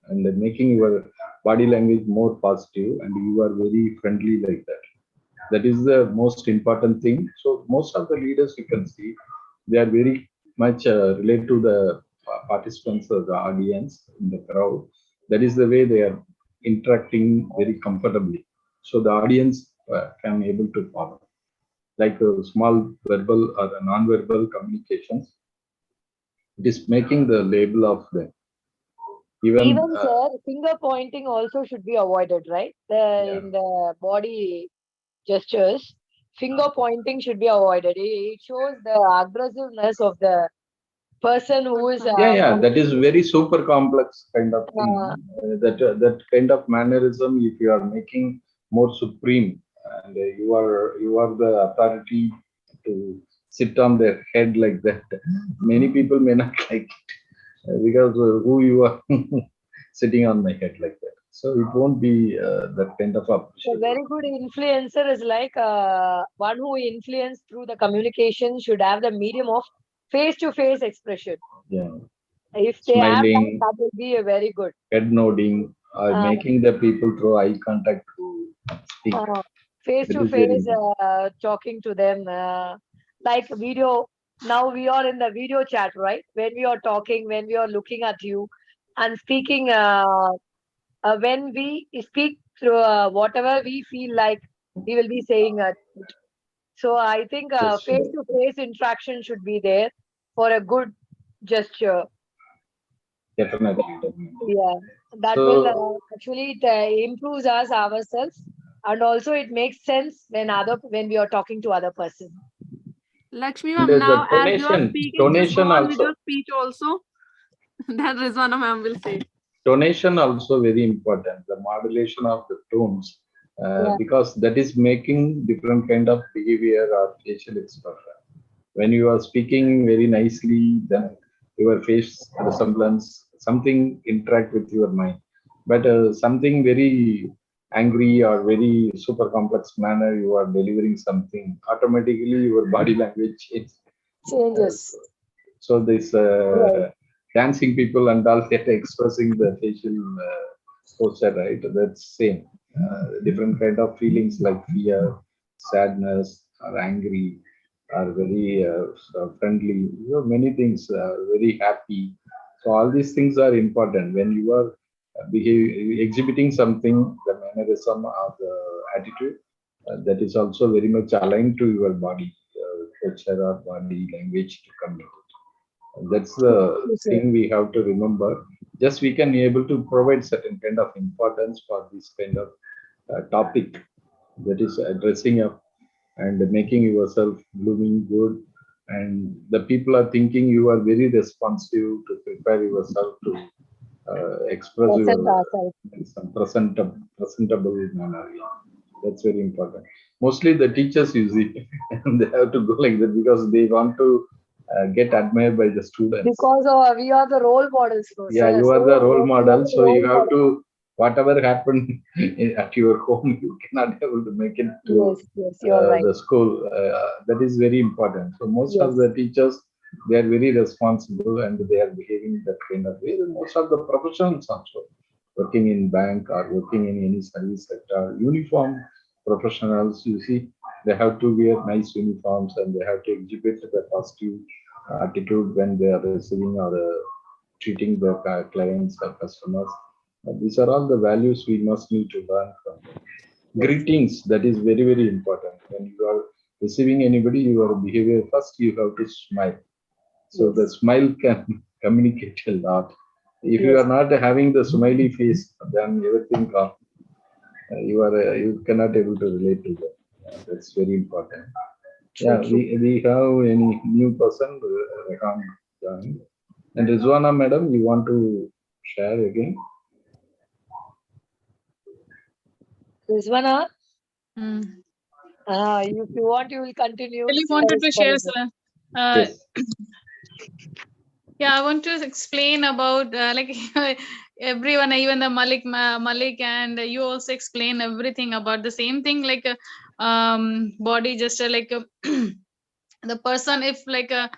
[SPEAKER 2] and then making your body language more positive, and you are very friendly like that. That is the most important thing. So most of the leaders you can see, they are very much relate to the participants or the audience in the crowd. That is the way they are interacting very comfortably. So the audience can able to follow. Like small verbal or non-verbal communications, it is making the label of them. Even
[SPEAKER 3] sir, finger pointing also should be avoided, right? In the body gestures, finger pointing should be avoided. It shows the aggressiveness of the person who is.
[SPEAKER 2] that is very super complex kind of thing. That kind of mannerism, if you are making more supreme, and you are the authority to sit on their head like that, many people may not like it because who you are sitting on my head like that. So it won't be that kind of
[SPEAKER 3] A
[SPEAKER 2] appreciation.
[SPEAKER 3] very good influencer is like one who influence through the communication should have the medium of face-to-face expression.
[SPEAKER 2] Yeah.
[SPEAKER 3] If they have
[SPEAKER 2] Smiling,
[SPEAKER 3] that will be a very good.
[SPEAKER 2] head nodding, or making the people through eye contact to speak.
[SPEAKER 3] Face-to-face talking to them, like video. Now we are in the video chat, right? When we are talking, when we are looking at you and speaking, when we speak through whatever we feel like, we will be saying it. So I think
[SPEAKER 2] Yes.
[SPEAKER 3] face-to-face interaction should be there for a good gesture.
[SPEAKER 2] Definitely.
[SPEAKER 3] Yeah, that
[SPEAKER 2] So-
[SPEAKER 3] will actually it improves us ourselves, and also it makes sense when we are talking to other person.
[SPEAKER 5] Lakshmi
[SPEAKER 2] And
[SPEAKER 5] ma'am,
[SPEAKER 2] the
[SPEAKER 5] now as you are
[SPEAKER 2] tonation-
[SPEAKER 5] speaking, just go
[SPEAKER 2] tonation
[SPEAKER 5] on with
[SPEAKER 2] also.
[SPEAKER 5] your speech also. That Rizwana ma'am will say.
[SPEAKER 2] Tonation also very important, the modulation of the tones, because that is making different kind of behavior or facial expression. When you are speaking very nicely, then your face resemblance, something interact with your mind. But something very angry or very super complex manner, you are delivering something, automatically your body language
[SPEAKER 3] Changes.
[SPEAKER 2] So this dancing people and all that expressing the facial posture, right? That's same. Different kind of feelings like fear, sadness, or angry, are very friendly. You know, many things. Very happy. So all these things are important when you are exhibiting something, the mannerism or the attitude. That is also very much aligned to your body posture or body language to communicate. That's the thing we have to remember. Just we can be able to provide certain kind of importance for this kind of topic, that is dressing up and making yourself blooming good. And the people are thinking you are very responsive to prepare yourself to express
[SPEAKER 3] Present
[SPEAKER 2] your
[SPEAKER 3] ourselves.
[SPEAKER 2] some presentable manner. Yeah. That's very important. Mostly the teachers use it. They have to go like that because they want to get admired by the students.
[SPEAKER 3] Because we are the role models.
[SPEAKER 2] Yeah, you are the role model, so you have to, whatever happened at your home, you cannot able to make it to
[SPEAKER 3] Yes, you're right.
[SPEAKER 2] the school. That is very important. So most of the teachers, they are very responsible and they are behaving that kind of way. Most of the professionals also, working in bank or working in any service sector, uniform professionals, you see, they have to wear nice uniforms and they have to exhibit the positive attitude when they are receiving or treating the clients or customers. These are all the values we must need to learn from them. Greetings, that is very, very important. When you are receiving anybody, your behavior, first you have to smile. So the smile can communicate a lot. If you are not having the smiley face, then everything comes. You cannot able to relate to that. That's very important. Yeah, we have any new person, Rehan joined. And Rizwana madam, you want to share again?
[SPEAKER 3] Rizwana,
[SPEAKER 6] Hmm.
[SPEAKER 3] if you want, you will continue.
[SPEAKER 6] Really wanted to share, sir.
[SPEAKER 2] Yes.
[SPEAKER 6] Yeah, I want to explain about like everyone, even the Malik, and you also explain everything about the same thing, like body gesture, like the person if like a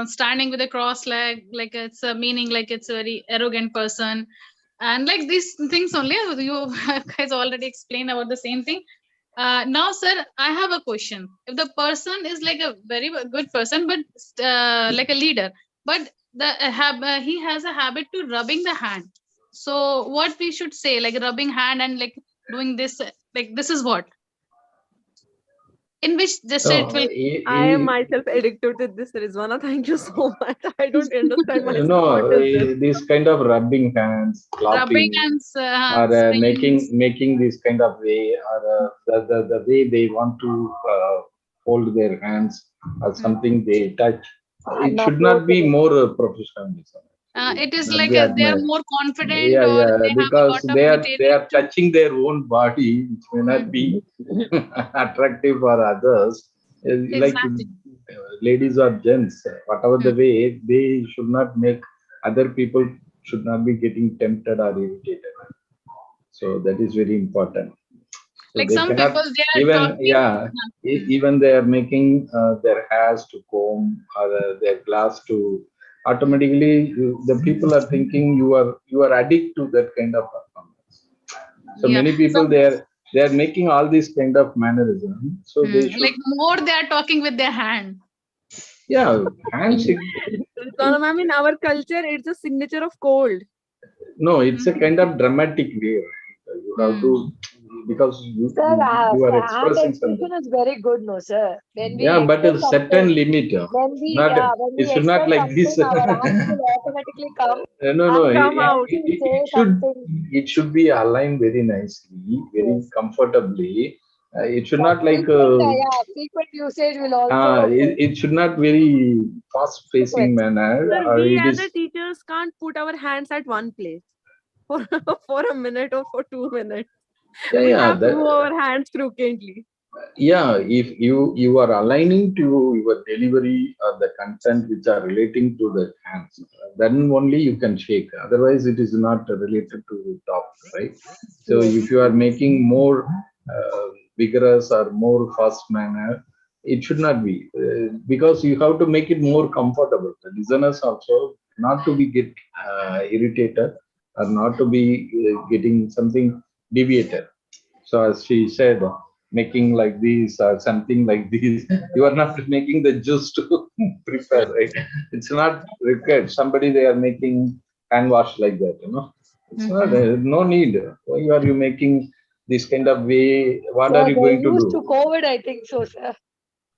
[SPEAKER 6] standing with a cross leg, like it's a meaning like it's a very arrogant person, and like these things only you guys already explained about the same thing. Now sir, I have a question. If the person is like a very good person but like a leader, but he has a habit to rubbing the hand, so what we should say, like rubbing hand and like doing this, like this is what, in which gesture it
[SPEAKER 2] No,
[SPEAKER 6] will.
[SPEAKER 5] I am myself addicted to this, Rizwana. Thank you so much. I don't understand myself.
[SPEAKER 2] no,
[SPEAKER 5] What is this?
[SPEAKER 2] this kind of rubbing hands,
[SPEAKER 6] Rubbing
[SPEAKER 2] clapping,
[SPEAKER 6] and
[SPEAKER 2] or
[SPEAKER 6] swinging.
[SPEAKER 2] making this kind of way, or the way they want to hold their hands or something they touch. It should not be more professionalism.
[SPEAKER 6] It is
[SPEAKER 2] Should not
[SPEAKER 6] like
[SPEAKER 2] be
[SPEAKER 6] they are
[SPEAKER 2] admired.
[SPEAKER 6] more confident,
[SPEAKER 2] Yeah,
[SPEAKER 6] or
[SPEAKER 2] yeah,
[SPEAKER 6] they have a
[SPEAKER 2] because
[SPEAKER 6] lot of
[SPEAKER 2] they are
[SPEAKER 6] material to.
[SPEAKER 2] touching their own body, which may not be attractive for others. Like
[SPEAKER 6] Exactly.
[SPEAKER 2] ladies or gents, whatever the way, they should not make other people should not be getting tempted or irritated. So that is very important. So
[SPEAKER 6] Like
[SPEAKER 2] they
[SPEAKER 6] some
[SPEAKER 2] cannot
[SPEAKER 6] people, they are
[SPEAKER 2] even,
[SPEAKER 6] talking.
[SPEAKER 2] yeah, even they are making their hairs to comb or their glass to automatically the people are thinking you are addicted to that kind of performance. So
[SPEAKER 6] Yeah.
[SPEAKER 2] many people they are making all these kind of mannerism. So they should,
[SPEAKER 6] Like more they are talking with their hand.
[SPEAKER 2] yeah, handshake.
[SPEAKER 5] Rizwana ma'am, in our culture, it's a signature of cold.
[SPEAKER 2] No, it's a kind of dramatic way, right? You have to, because
[SPEAKER 3] Sir,
[SPEAKER 2] you are
[SPEAKER 3] hand
[SPEAKER 2] expressing something.
[SPEAKER 3] expression is very good, no, sir. When we
[SPEAKER 2] Yeah, but a
[SPEAKER 3] express
[SPEAKER 2] certain
[SPEAKER 3] something,
[SPEAKER 2] limit.
[SPEAKER 3] when we when
[SPEAKER 2] It
[SPEAKER 3] we
[SPEAKER 2] should not
[SPEAKER 3] express
[SPEAKER 2] like this.
[SPEAKER 3] something, our hands will automatically come
[SPEAKER 2] No.
[SPEAKER 3] and
[SPEAKER 5] Come
[SPEAKER 3] we want
[SPEAKER 5] out.
[SPEAKER 3] to say
[SPEAKER 2] It should
[SPEAKER 3] something.
[SPEAKER 2] be aligned very nicely, very
[SPEAKER 3] Yes.
[SPEAKER 2] comfortably. It should
[SPEAKER 3] But
[SPEAKER 2] not like.
[SPEAKER 3] frequent usage will also
[SPEAKER 2] It should not very fast-facing
[SPEAKER 3] frequent.
[SPEAKER 2] manner,
[SPEAKER 5] Sir,
[SPEAKER 2] or
[SPEAKER 5] we
[SPEAKER 2] it
[SPEAKER 5] as
[SPEAKER 2] is.
[SPEAKER 5] a teachers can't put our hands at one place for, for a minute or for 2 minutes.
[SPEAKER 2] Yeah,
[SPEAKER 5] We
[SPEAKER 2] yeah.
[SPEAKER 5] have to move our hands frequently.
[SPEAKER 2] Yeah, if you are aligning to your delivery or the content which are relating to the hands, then only you can shake. Otherwise, it is not related to the top, right? So
[SPEAKER 3] Yes.
[SPEAKER 2] if you are making more vigorous or more fast manner, it should not be because you have to make it more comfortable. The listeners also not to be get irritated or not to be getting something deviated. So as she said, making like this or something like this, you are not making the juice to prepare, right? It's not required. Somebody they are making hand wash like that, you know. It's not no need. Why are you making this kind of way? What
[SPEAKER 3] Sir,
[SPEAKER 2] are you
[SPEAKER 3] they
[SPEAKER 2] going to
[SPEAKER 3] used to
[SPEAKER 2] do?
[SPEAKER 3] COVID, I think so, sir.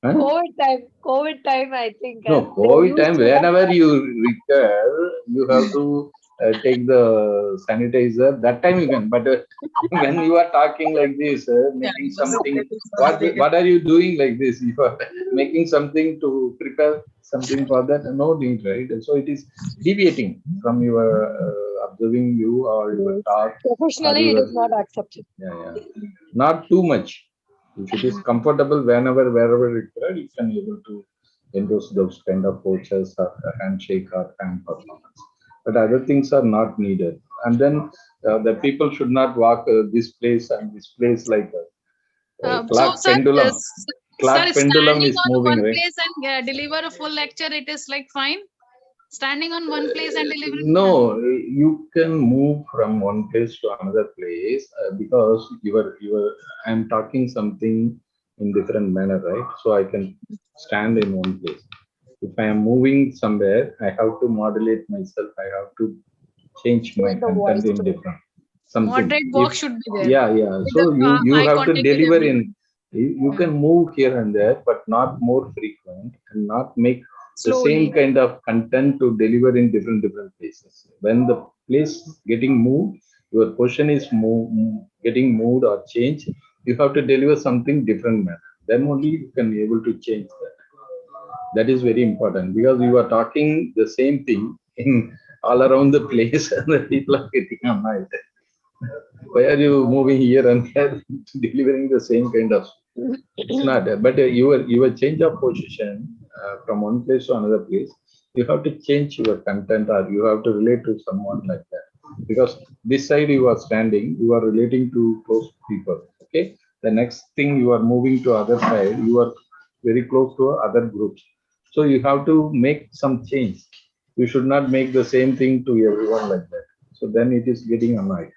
[SPEAKER 2] Huh?
[SPEAKER 3] COVID time, I think.
[SPEAKER 2] No,
[SPEAKER 3] They
[SPEAKER 2] COVID
[SPEAKER 3] used
[SPEAKER 2] time,
[SPEAKER 3] to have
[SPEAKER 2] whenever you recur, you have to take the sanitizer. That time you can, but when you are talking like this, making something, what are you doing like this? You are making something to prepare something for that. No need, right? So it is deviating from your observing you or your talk or
[SPEAKER 3] professionally, it
[SPEAKER 2] your,
[SPEAKER 3] is not accepted.
[SPEAKER 2] yeah. Not too much. If it is comfortable, wherever required, you can able to endorse those kind of postures or a handshake or hand performance. But other things are not needed. And then the people should not walk this place and this place like a
[SPEAKER 6] So,
[SPEAKER 2] clock
[SPEAKER 6] sir,
[SPEAKER 2] pendulum. Clock pendulum
[SPEAKER 6] standing
[SPEAKER 2] is
[SPEAKER 6] on
[SPEAKER 2] moving,
[SPEAKER 6] one
[SPEAKER 2] right?
[SPEAKER 6] place and deliver a full lecture, it is like fine. Standing on one place and delivering.
[SPEAKER 2] No, you can move from one place to another place because I'm talking something in different manner, right? So I can stand in one place. If I am moving somewhere, I have to modulate myself. I have to change my
[SPEAKER 3] Change the
[SPEAKER 2] content
[SPEAKER 3] voice
[SPEAKER 2] in
[SPEAKER 3] tone.
[SPEAKER 2] different something.
[SPEAKER 6] Moderate walk should be there.
[SPEAKER 2] Yeah.
[SPEAKER 6] With
[SPEAKER 2] So
[SPEAKER 6] the
[SPEAKER 2] you
[SPEAKER 6] eye
[SPEAKER 2] have to
[SPEAKER 6] contact with
[SPEAKER 2] deliver
[SPEAKER 6] everyone.
[SPEAKER 2] in. You can move here and there, but not more frequent and not make the
[SPEAKER 6] Slowly.
[SPEAKER 2] same kind of content to deliver in different places. When the place getting moved, your question is getting moved or changed. You have to deliver something different manner. Then only you can be able to change that. That is very important because you are talking the same thing in all around the place, and the people are getting annoyed. Why are you moving here and there, delivering the same kind of? It's not. But your change of position from one place to another place, you have to change your content or you have to relate to someone like that. Because this side you are standing, you are relating to close people. Okay. The next thing you are moving to other side, you are very close to other groups. So you have to make some change. You should not make the same thing to everyone like that. So then it is getting annoyed.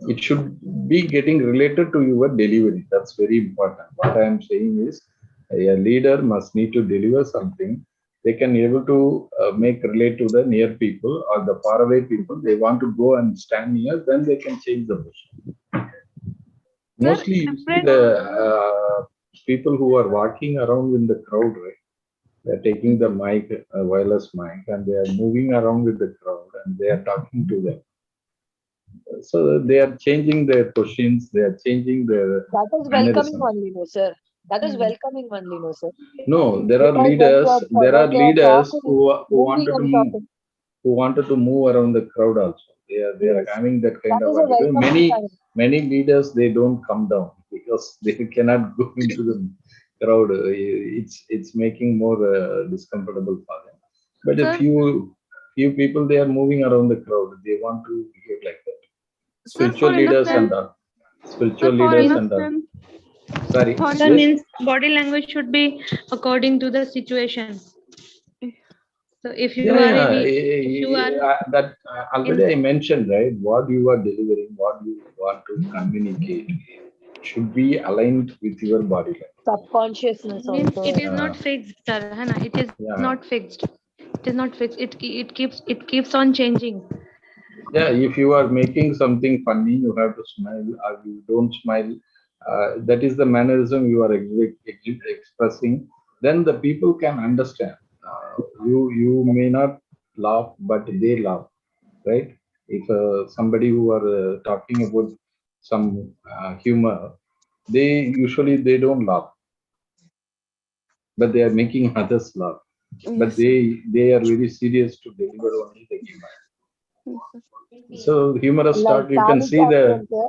[SPEAKER 2] It should be getting related to your delivery. That's very important. What I am saying is a leader must need to deliver something. They can able to make relate to the near people or the far away people. They want to go and stand near, then they can change the position. Mostly you see the people who are walking around in the crowd, right? They're taking the mic, wireless mic, and they are moving around with the crowd and they are talking to them. So they are changing their questions, they are changing their
[SPEAKER 3] That is welcoming only, no, sir. That is welcoming only, no, sir.
[SPEAKER 2] No, there are
[SPEAKER 3] Because
[SPEAKER 2] leaders,
[SPEAKER 3] when they are
[SPEAKER 2] leaders
[SPEAKER 3] talking,
[SPEAKER 2] who wanted to move around the crowd also. They are
[SPEAKER 3] Yes.
[SPEAKER 2] having that kind
[SPEAKER 3] That
[SPEAKER 2] of
[SPEAKER 3] is a
[SPEAKER 2] attitude.
[SPEAKER 3] welcoming sign.
[SPEAKER 2] Many leaders, they don't come down because they cannot go into the crowd. It's making more discomfortable for them. But a
[SPEAKER 5] Sir,
[SPEAKER 2] few people, they are moving around the crowd. They want to behave like that.
[SPEAKER 5] sir,
[SPEAKER 2] Spiritual
[SPEAKER 5] for
[SPEAKER 2] leaders and
[SPEAKER 5] instance,
[SPEAKER 2] all. Spiritual
[SPEAKER 5] sir, for
[SPEAKER 2] leaders and all.
[SPEAKER 5] instance,
[SPEAKER 2] Sorry.
[SPEAKER 4] That
[SPEAKER 2] yes?
[SPEAKER 4] means body language should be according to the situation. So if you
[SPEAKER 2] Yeah,
[SPEAKER 4] are
[SPEAKER 2] yeah.
[SPEAKER 4] ready, if you are
[SPEAKER 2] That already I mentioned, right? What you are delivering, what you want to communicate should be aligned with your body language.
[SPEAKER 3] Subconsciousness
[SPEAKER 4] means
[SPEAKER 3] also.
[SPEAKER 4] it is not fixed, sir. है ना? It is
[SPEAKER 2] Yeah.
[SPEAKER 4] not fixed. It is not fixed. It keeps on changing.
[SPEAKER 2] Yeah, if you are making something funny, you have to smile, or you don't smile. That is the mannerism you are expressing. Then the people can understand. You may not laugh, but they laugh, right? If somebody who are talking about some humor, they usually they don't laugh, but they are making others laugh. But
[SPEAKER 5] yes, sir.
[SPEAKER 2] they are very serious to deliver only the humor.
[SPEAKER 5] Yes, sir.
[SPEAKER 2] So humorous
[SPEAKER 3] Like
[SPEAKER 2] talk, you can
[SPEAKER 3] Tariq
[SPEAKER 2] see the
[SPEAKER 3] Ramanan, sir,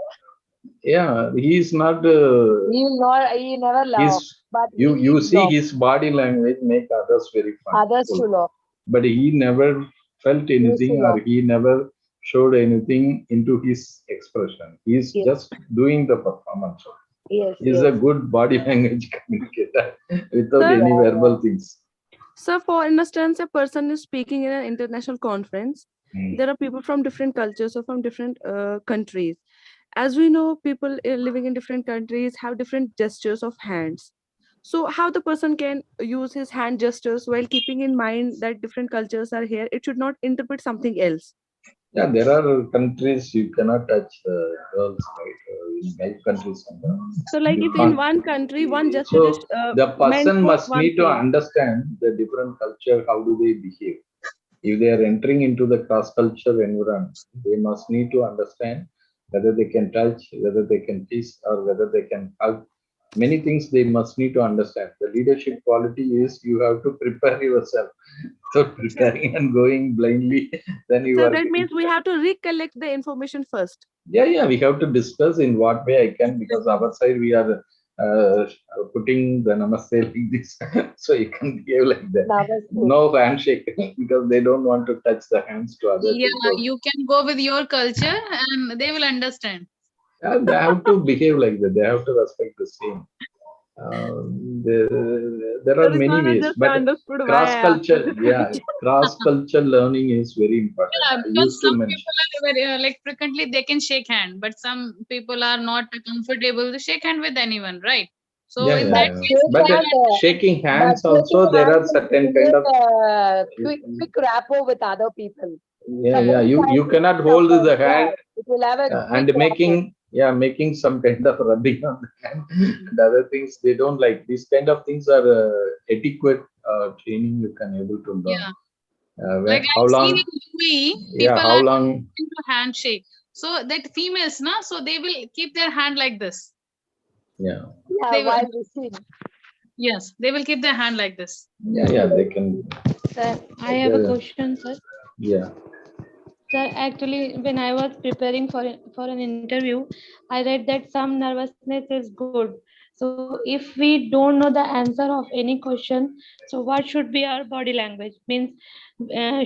[SPEAKER 2] yeah. He is not.
[SPEAKER 3] he never laugh, but
[SPEAKER 2] You
[SPEAKER 3] he
[SPEAKER 2] see
[SPEAKER 3] laugh.
[SPEAKER 2] his body language make others very fun.
[SPEAKER 3] Others to laugh.
[SPEAKER 2] But he never felt anything,
[SPEAKER 3] to
[SPEAKER 2] or
[SPEAKER 3] laugh.
[SPEAKER 2] he never showed anything into his expression. He is
[SPEAKER 3] Yes.
[SPEAKER 2] just doing the performance.
[SPEAKER 3] Yes,
[SPEAKER 2] He is
[SPEAKER 3] yes.
[SPEAKER 2] a good body language communicator without
[SPEAKER 5] Sir,
[SPEAKER 2] any
[SPEAKER 3] Yeah,
[SPEAKER 2] verbal things.
[SPEAKER 5] Sir, for instance, a person is speaking in an international conference.
[SPEAKER 2] Hmm.
[SPEAKER 5] There are people from different cultures or from different countries. As we know, people living in different countries have different gestures of hands. So, how the person can use his hand gestures while keeping in mind that different cultures are here? It should not interpret something else.
[SPEAKER 2] Yeah, there are countries you cannot touch girls, right? In many countries,
[SPEAKER 5] So, like
[SPEAKER 2] you
[SPEAKER 5] if in
[SPEAKER 2] can't.
[SPEAKER 5] one country, one gesture
[SPEAKER 2] So
[SPEAKER 5] is
[SPEAKER 2] the
[SPEAKER 5] meant
[SPEAKER 2] person
[SPEAKER 5] for
[SPEAKER 2] must
[SPEAKER 5] one
[SPEAKER 2] need to
[SPEAKER 5] thing.
[SPEAKER 2] understand the different culture. How do they behave? If they are entering into the cross-culture environment, they must need to understand whether they can touch, whether they can kiss, or whether they can hug. Many things they must need to understand. The leadership quality is you have to prepare yourself. So preparing and going blindly, then you
[SPEAKER 5] So,
[SPEAKER 2] are
[SPEAKER 5] that
[SPEAKER 2] getting.
[SPEAKER 5] means we have to recollect the information first.
[SPEAKER 2] Yeah, we have to discuss in what way I can, because our side we are putting the namaste like this, so you can behave like that.
[SPEAKER 3] Namaste.
[SPEAKER 2] No handshake because they don't want to touch the hands to other
[SPEAKER 6] Yeah,
[SPEAKER 2] people.
[SPEAKER 6] you can go with your culture and they will understand.
[SPEAKER 2] And they have to behave like that. They have to respect the same. There are many
[SPEAKER 5] Rizwana
[SPEAKER 2] ways,
[SPEAKER 5] just
[SPEAKER 2] but
[SPEAKER 5] understood why I
[SPEAKER 2] cross
[SPEAKER 5] asked
[SPEAKER 2] culture,
[SPEAKER 5] this
[SPEAKER 2] yeah,
[SPEAKER 5] question.
[SPEAKER 2] cross culture learning is very important.
[SPEAKER 6] Yeah,
[SPEAKER 2] I
[SPEAKER 6] because
[SPEAKER 2] used to
[SPEAKER 6] some
[SPEAKER 2] mention.
[SPEAKER 6] people are very, like frequently they can shake hand, but some people are not comfortable to shake hand with anyone, right? So
[SPEAKER 2] Yeah,
[SPEAKER 6] in
[SPEAKER 2] yeah,
[SPEAKER 6] that
[SPEAKER 2] yeah.
[SPEAKER 6] case,
[SPEAKER 2] But
[SPEAKER 6] they will
[SPEAKER 2] shaking
[SPEAKER 3] But
[SPEAKER 2] hands also,
[SPEAKER 3] shaking
[SPEAKER 2] there are
[SPEAKER 3] hands
[SPEAKER 2] certain
[SPEAKER 3] will
[SPEAKER 2] kind
[SPEAKER 3] create
[SPEAKER 2] of.
[SPEAKER 3] quick rapport with other people.
[SPEAKER 2] Yeah. You cannot hold the hand
[SPEAKER 3] It will have a
[SPEAKER 2] and
[SPEAKER 3] quick
[SPEAKER 2] making some kind of rubbing on the hand and other things. They don't like these kind of things. Are etiquette training you can able to learn.
[SPEAKER 6] yeah.
[SPEAKER 2] Where,
[SPEAKER 6] Like
[SPEAKER 2] how
[SPEAKER 6] I've
[SPEAKER 2] long?
[SPEAKER 6] seen in UAE,
[SPEAKER 2] Yeah,
[SPEAKER 6] people
[SPEAKER 2] how
[SPEAKER 6] are
[SPEAKER 2] long?
[SPEAKER 6] into handshake. So that females, na, so they will keep their hand like this.
[SPEAKER 2] Yeah,
[SPEAKER 3] Yeah,
[SPEAKER 6] They will,
[SPEAKER 3] while listening.
[SPEAKER 6] yes, they will keep their hand like this.
[SPEAKER 2] yeah. They can.
[SPEAKER 4] Sir, I have a question, sir.
[SPEAKER 2] Yeah.
[SPEAKER 4] Sir, actually, when I was preparing for an interview, I read that some nervousness is good. So if we don't know the answer of any question, so what should be our body language? Means,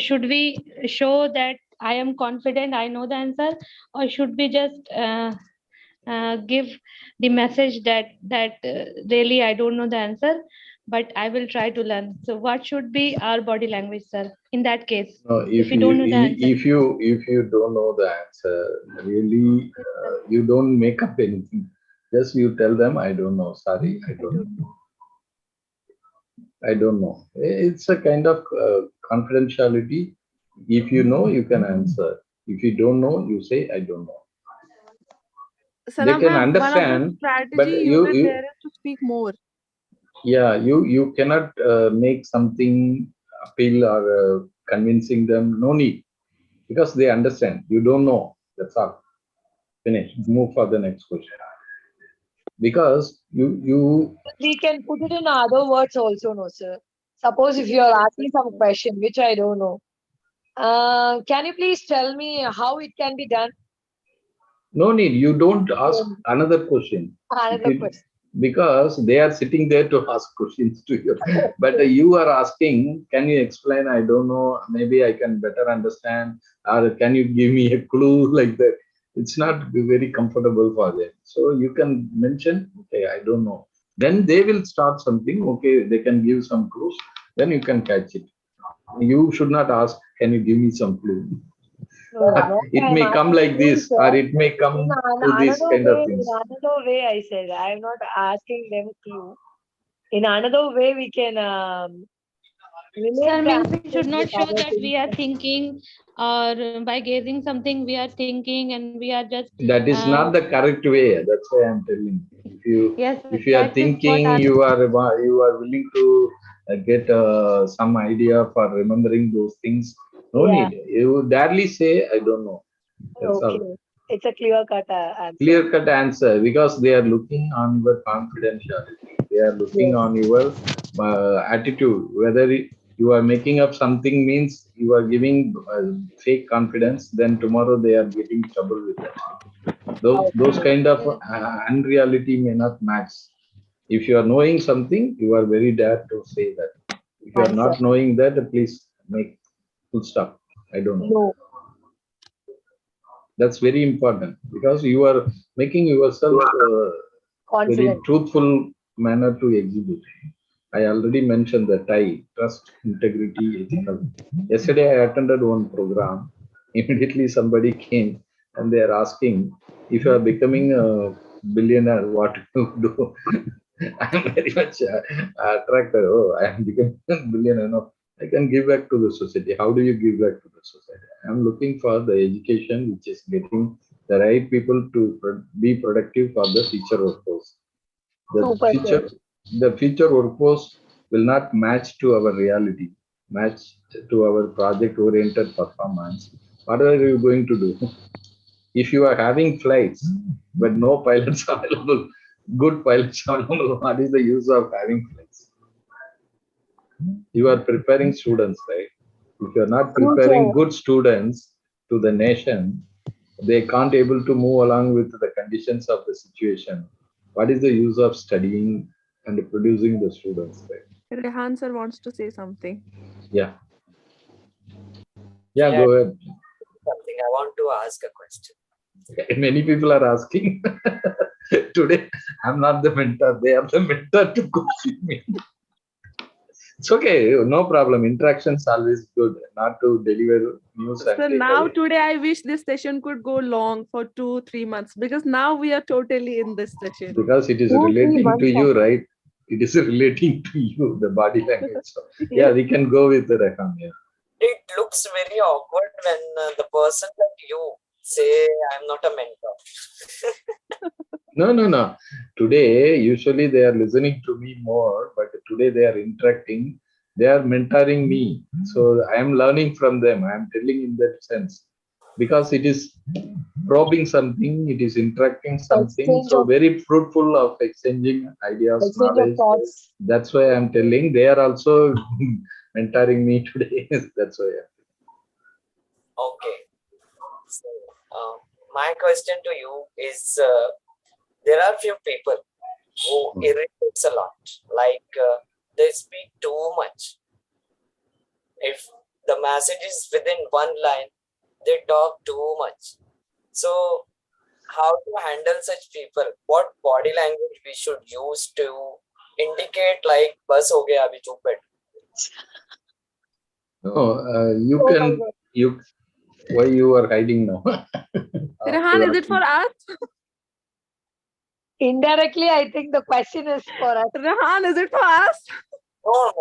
[SPEAKER 4] should we show that I am confident, I know the answer, or should we just give the message that really I don't know the answer, but I will try to learn. So what should be our body language, sir, in that case,
[SPEAKER 2] No,
[SPEAKER 4] if we don't know the answer?
[SPEAKER 2] if you don't know the answer, really, you don't make up anything. Just you tell them, I don't know. Sorry, I don't know. I don't know. It's a kind of confidentiality. If you know, you can answer. If you don't know, you say, I don't know. They
[SPEAKER 5] Sana
[SPEAKER 2] can
[SPEAKER 5] ma'am, one of the
[SPEAKER 2] understand,
[SPEAKER 5] strategy
[SPEAKER 2] but
[SPEAKER 5] used there is to speak more.
[SPEAKER 2] yeah, you cannot make something appeal or convincing them. No need, because they understand. You don't know. That's all. Finish. Move for the next question. Because you
[SPEAKER 3] We can put it in other words also, no, sir. Suppose if you are asking some question which I don't know, can you please tell me how it can be done?
[SPEAKER 2] no need. You don't ask another question. If
[SPEAKER 3] Another
[SPEAKER 2] you,
[SPEAKER 3] question.
[SPEAKER 2] because they are sitting there to ask questions to you. But you are asking, can you explain? I don't know. Maybe I can better understand. Or can you give me a clue like that? It's not very comfortable for them. So you can mention, okay, I don't know. Then they will start something. Okay, they can give some clues. Then you can catch it. You should not ask, can you give me some clue?
[SPEAKER 3] No, no,
[SPEAKER 2] It
[SPEAKER 3] I'm
[SPEAKER 2] may come
[SPEAKER 3] asking
[SPEAKER 2] like
[SPEAKER 3] you,
[SPEAKER 2] this, or
[SPEAKER 3] sir.
[SPEAKER 2] it may
[SPEAKER 3] In
[SPEAKER 2] come to this kind of things.
[SPEAKER 3] another way, I said, I'm not asking them clue. In another way, we can relate
[SPEAKER 4] Sir,
[SPEAKER 3] the
[SPEAKER 4] means we
[SPEAKER 3] answers
[SPEAKER 4] should not
[SPEAKER 3] with
[SPEAKER 4] show
[SPEAKER 3] other
[SPEAKER 4] that
[SPEAKER 3] things.
[SPEAKER 4] we are thinking, or by gazing something we are thinking and we are just
[SPEAKER 2] That is not the correct way. That's why I'm telling you.
[SPEAKER 4] yes,
[SPEAKER 2] If you are
[SPEAKER 4] that is what
[SPEAKER 2] thinking, you are willing to get some idea for remembering those things. No
[SPEAKER 3] Yeah,
[SPEAKER 2] need. You directly say, I don't know. That's
[SPEAKER 3] okay.
[SPEAKER 2] all.
[SPEAKER 3] It's a clear-cut answer.
[SPEAKER 2] Clear cut answer, because they are looking on your confidentiality. They are looking
[SPEAKER 3] Yes.
[SPEAKER 2] on your attitude. Whether you are making up something means you are giving fake confidence, then tomorrow they are getting trouble with that. Those
[SPEAKER 3] Okay.
[SPEAKER 2] kind of unreality may not match. If you are knowing something, you are very dare to say that. If you are
[SPEAKER 3] Answer.
[SPEAKER 2] not knowing that, please make full stop. I don't know.
[SPEAKER 3] No.
[SPEAKER 2] That's very important, because you are making yourself very
[SPEAKER 3] Confident.
[SPEAKER 2] truthful manner to exhibit. I already mentioned that trust, integrity, ethical. Yesterday I attended one program. Immediately somebody came and they are asking, if you are becoming a billionaire, what you do? I am very much attracted. Oh, I am becoming a billionaire. No, I can give back to the society. How do you give back to the society? I am looking for the education which is getting the right people to be productive for the future workforce. The
[SPEAKER 3] Super, sir.
[SPEAKER 2] future workforce will not match to our reality, match to our project oriented performance. What are you going to do? If you are having flights but no pilots available, good pilots available, what is the use of having flights? You are preparing students, right? If you are not
[SPEAKER 3] True,
[SPEAKER 2] preparing
[SPEAKER 3] sir.
[SPEAKER 2] good students to the nation, they can't able to move along with the conditions of the situation. What is the use of studying and producing the students, right?
[SPEAKER 5] Rehan sir wants to say something.
[SPEAKER 2] Yeah. Yeah,
[SPEAKER 7] Yeah,
[SPEAKER 2] go ahead.
[SPEAKER 7] something. I want to ask a question.
[SPEAKER 2] Many people are asking. Today, I'm not the mentor. They are the mentor to coach me. It's okay, no problem. Interaction's always good. Not to deliver news and
[SPEAKER 5] So
[SPEAKER 2] take
[SPEAKER 5] now
[SPEAKER 2] away.
[SPEAKER 5] today I wish this session could go long for 2-3 months, because now we are totally in this session.
[SPEAKER 2] Because it is
[SPEAKER 3] 2-3
[SPEAKER 2] relating to
[SPEAKER 3] months.
[SPEAKER 2] you, right? It is relating to you, the body language. So, yeah,
[SPEAKER 5] Yes.
[SPEAKER 2] we can go with the Rehan. Yeah.
[SPEAKER 7] It looks very awkward when the person like you say, I'm not a mentor.
[SPEAKER 2] No. Today, usually they are listening to me more, but today they are interacting. They are mentoring me. So I am learning from them. I am telling in that sense. Because it is probing something, it is interacting something.
[SPEAKER 3] Exchange
[SPEAKER 2] So
[SPEAKER 3] of
[SPEAKER 2] very fruitful of exchanging ideas, knowledge.
[SPEAKER 3] thoughts.
[SPEAKER 2] That's why I'm telling. They are also mentoring me today. That's why.
[SPEAKER 7] Okay. So, my question to you is there are few people who irritates a lot. Like they speak too much. If the message is within one line, they talk too much. So how to handle such people? What body language we should use to indicate like bus ho gaya abhi chup baith.
[SPEAKER 2] No, you
[SPEAKER 3] Oh my
[SPEAKER 2] can,
[SPEAKER 3] God.
[SPEAKER 2] why you are hiding now?
[SPEAKER 5] Rehan, is it for us?
[SPEAKER 3] Indirectly, I think the question is for us.
[SPEAKER 5] Rehan, is it for us?
[SPEAKER 7] No.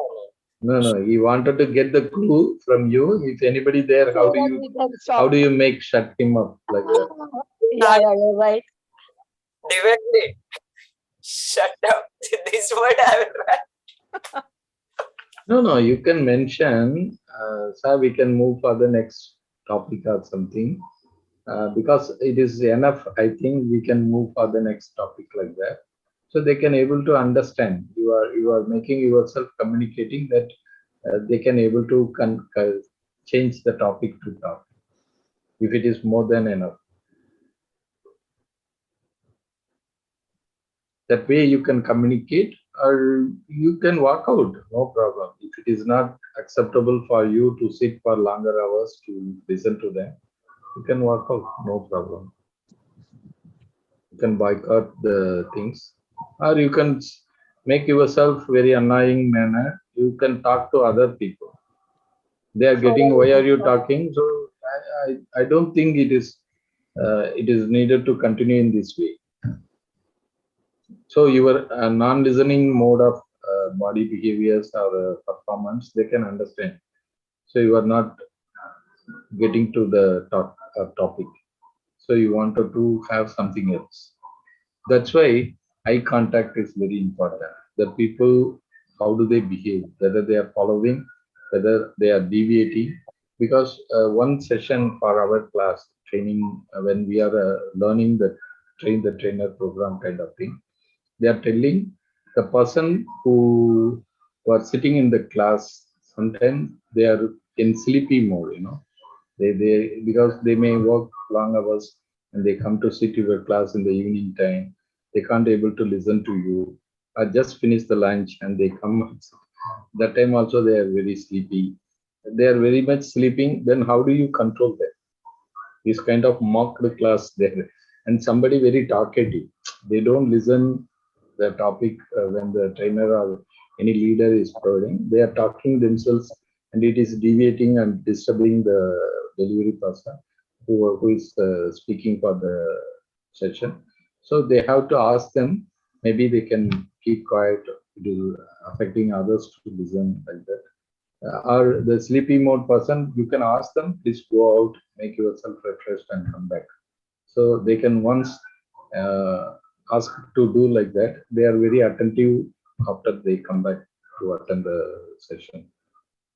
[SPEAKER 2] No, he wanted to get the clue from you. If anybody there,
[SPEAKER 3] So that we can stop.
[SPEAKER 2] how do you make shut him up like that?
[SPEAKER 3] Yeah, you're right.
[SPEAKER 7] Directly. Shut up. This word I will write.
[SPEAKER 2] No, you can mention, sir, we can move for the next topic or something. Because it is enough, I think we can move for the next topic like that. So they can able to understand. You are making yourself communicating that they can able to change the topic to talk. If it is more than enough. That way you can communicate or you can walk out, no problem. If it is not acceptable for you to sit for longer hours to listen to them, you can walk out, no problem. You can boycott the things, or you can make yourself very annoying manner. You can talk to other people. They are getting, why are you talking? So I don't think it is needed to continue in this way. So your non-listening mode of body behaviors or performance, they can understand. So you are not getting to the topic. So you wanted to have something else. That's why eye contact is very important. The people, how do they behave? Whether they are following, whether they are deviating. Because one session for our class training, when we are learning the train the trainer program kind of thing, they are telling the person who are sitting in the class, sometimes they are in sleepy mode, they because they may work long hours and they come to sit your class in the evening time, they can't able to listen to you. I just finished the lunch and they come. That time also they are very sleepy. They are very much sleeping. Then how do you control them? This kind of mocked class there, and somebody very talkative. They don't listen the topic when the trainer or any leader is providing. They are talking themselves, and it is deviating and disturbing the delivery person who is speaking for the session. So they have to ask them. Maybe they can keep quiet. It is affecting others to listen like that. Or the sleepy mode person, you can ask them, please go out, make yourself refreshed and come back. So they can once ask to do like that. They are very attentive after they come back to attend the session.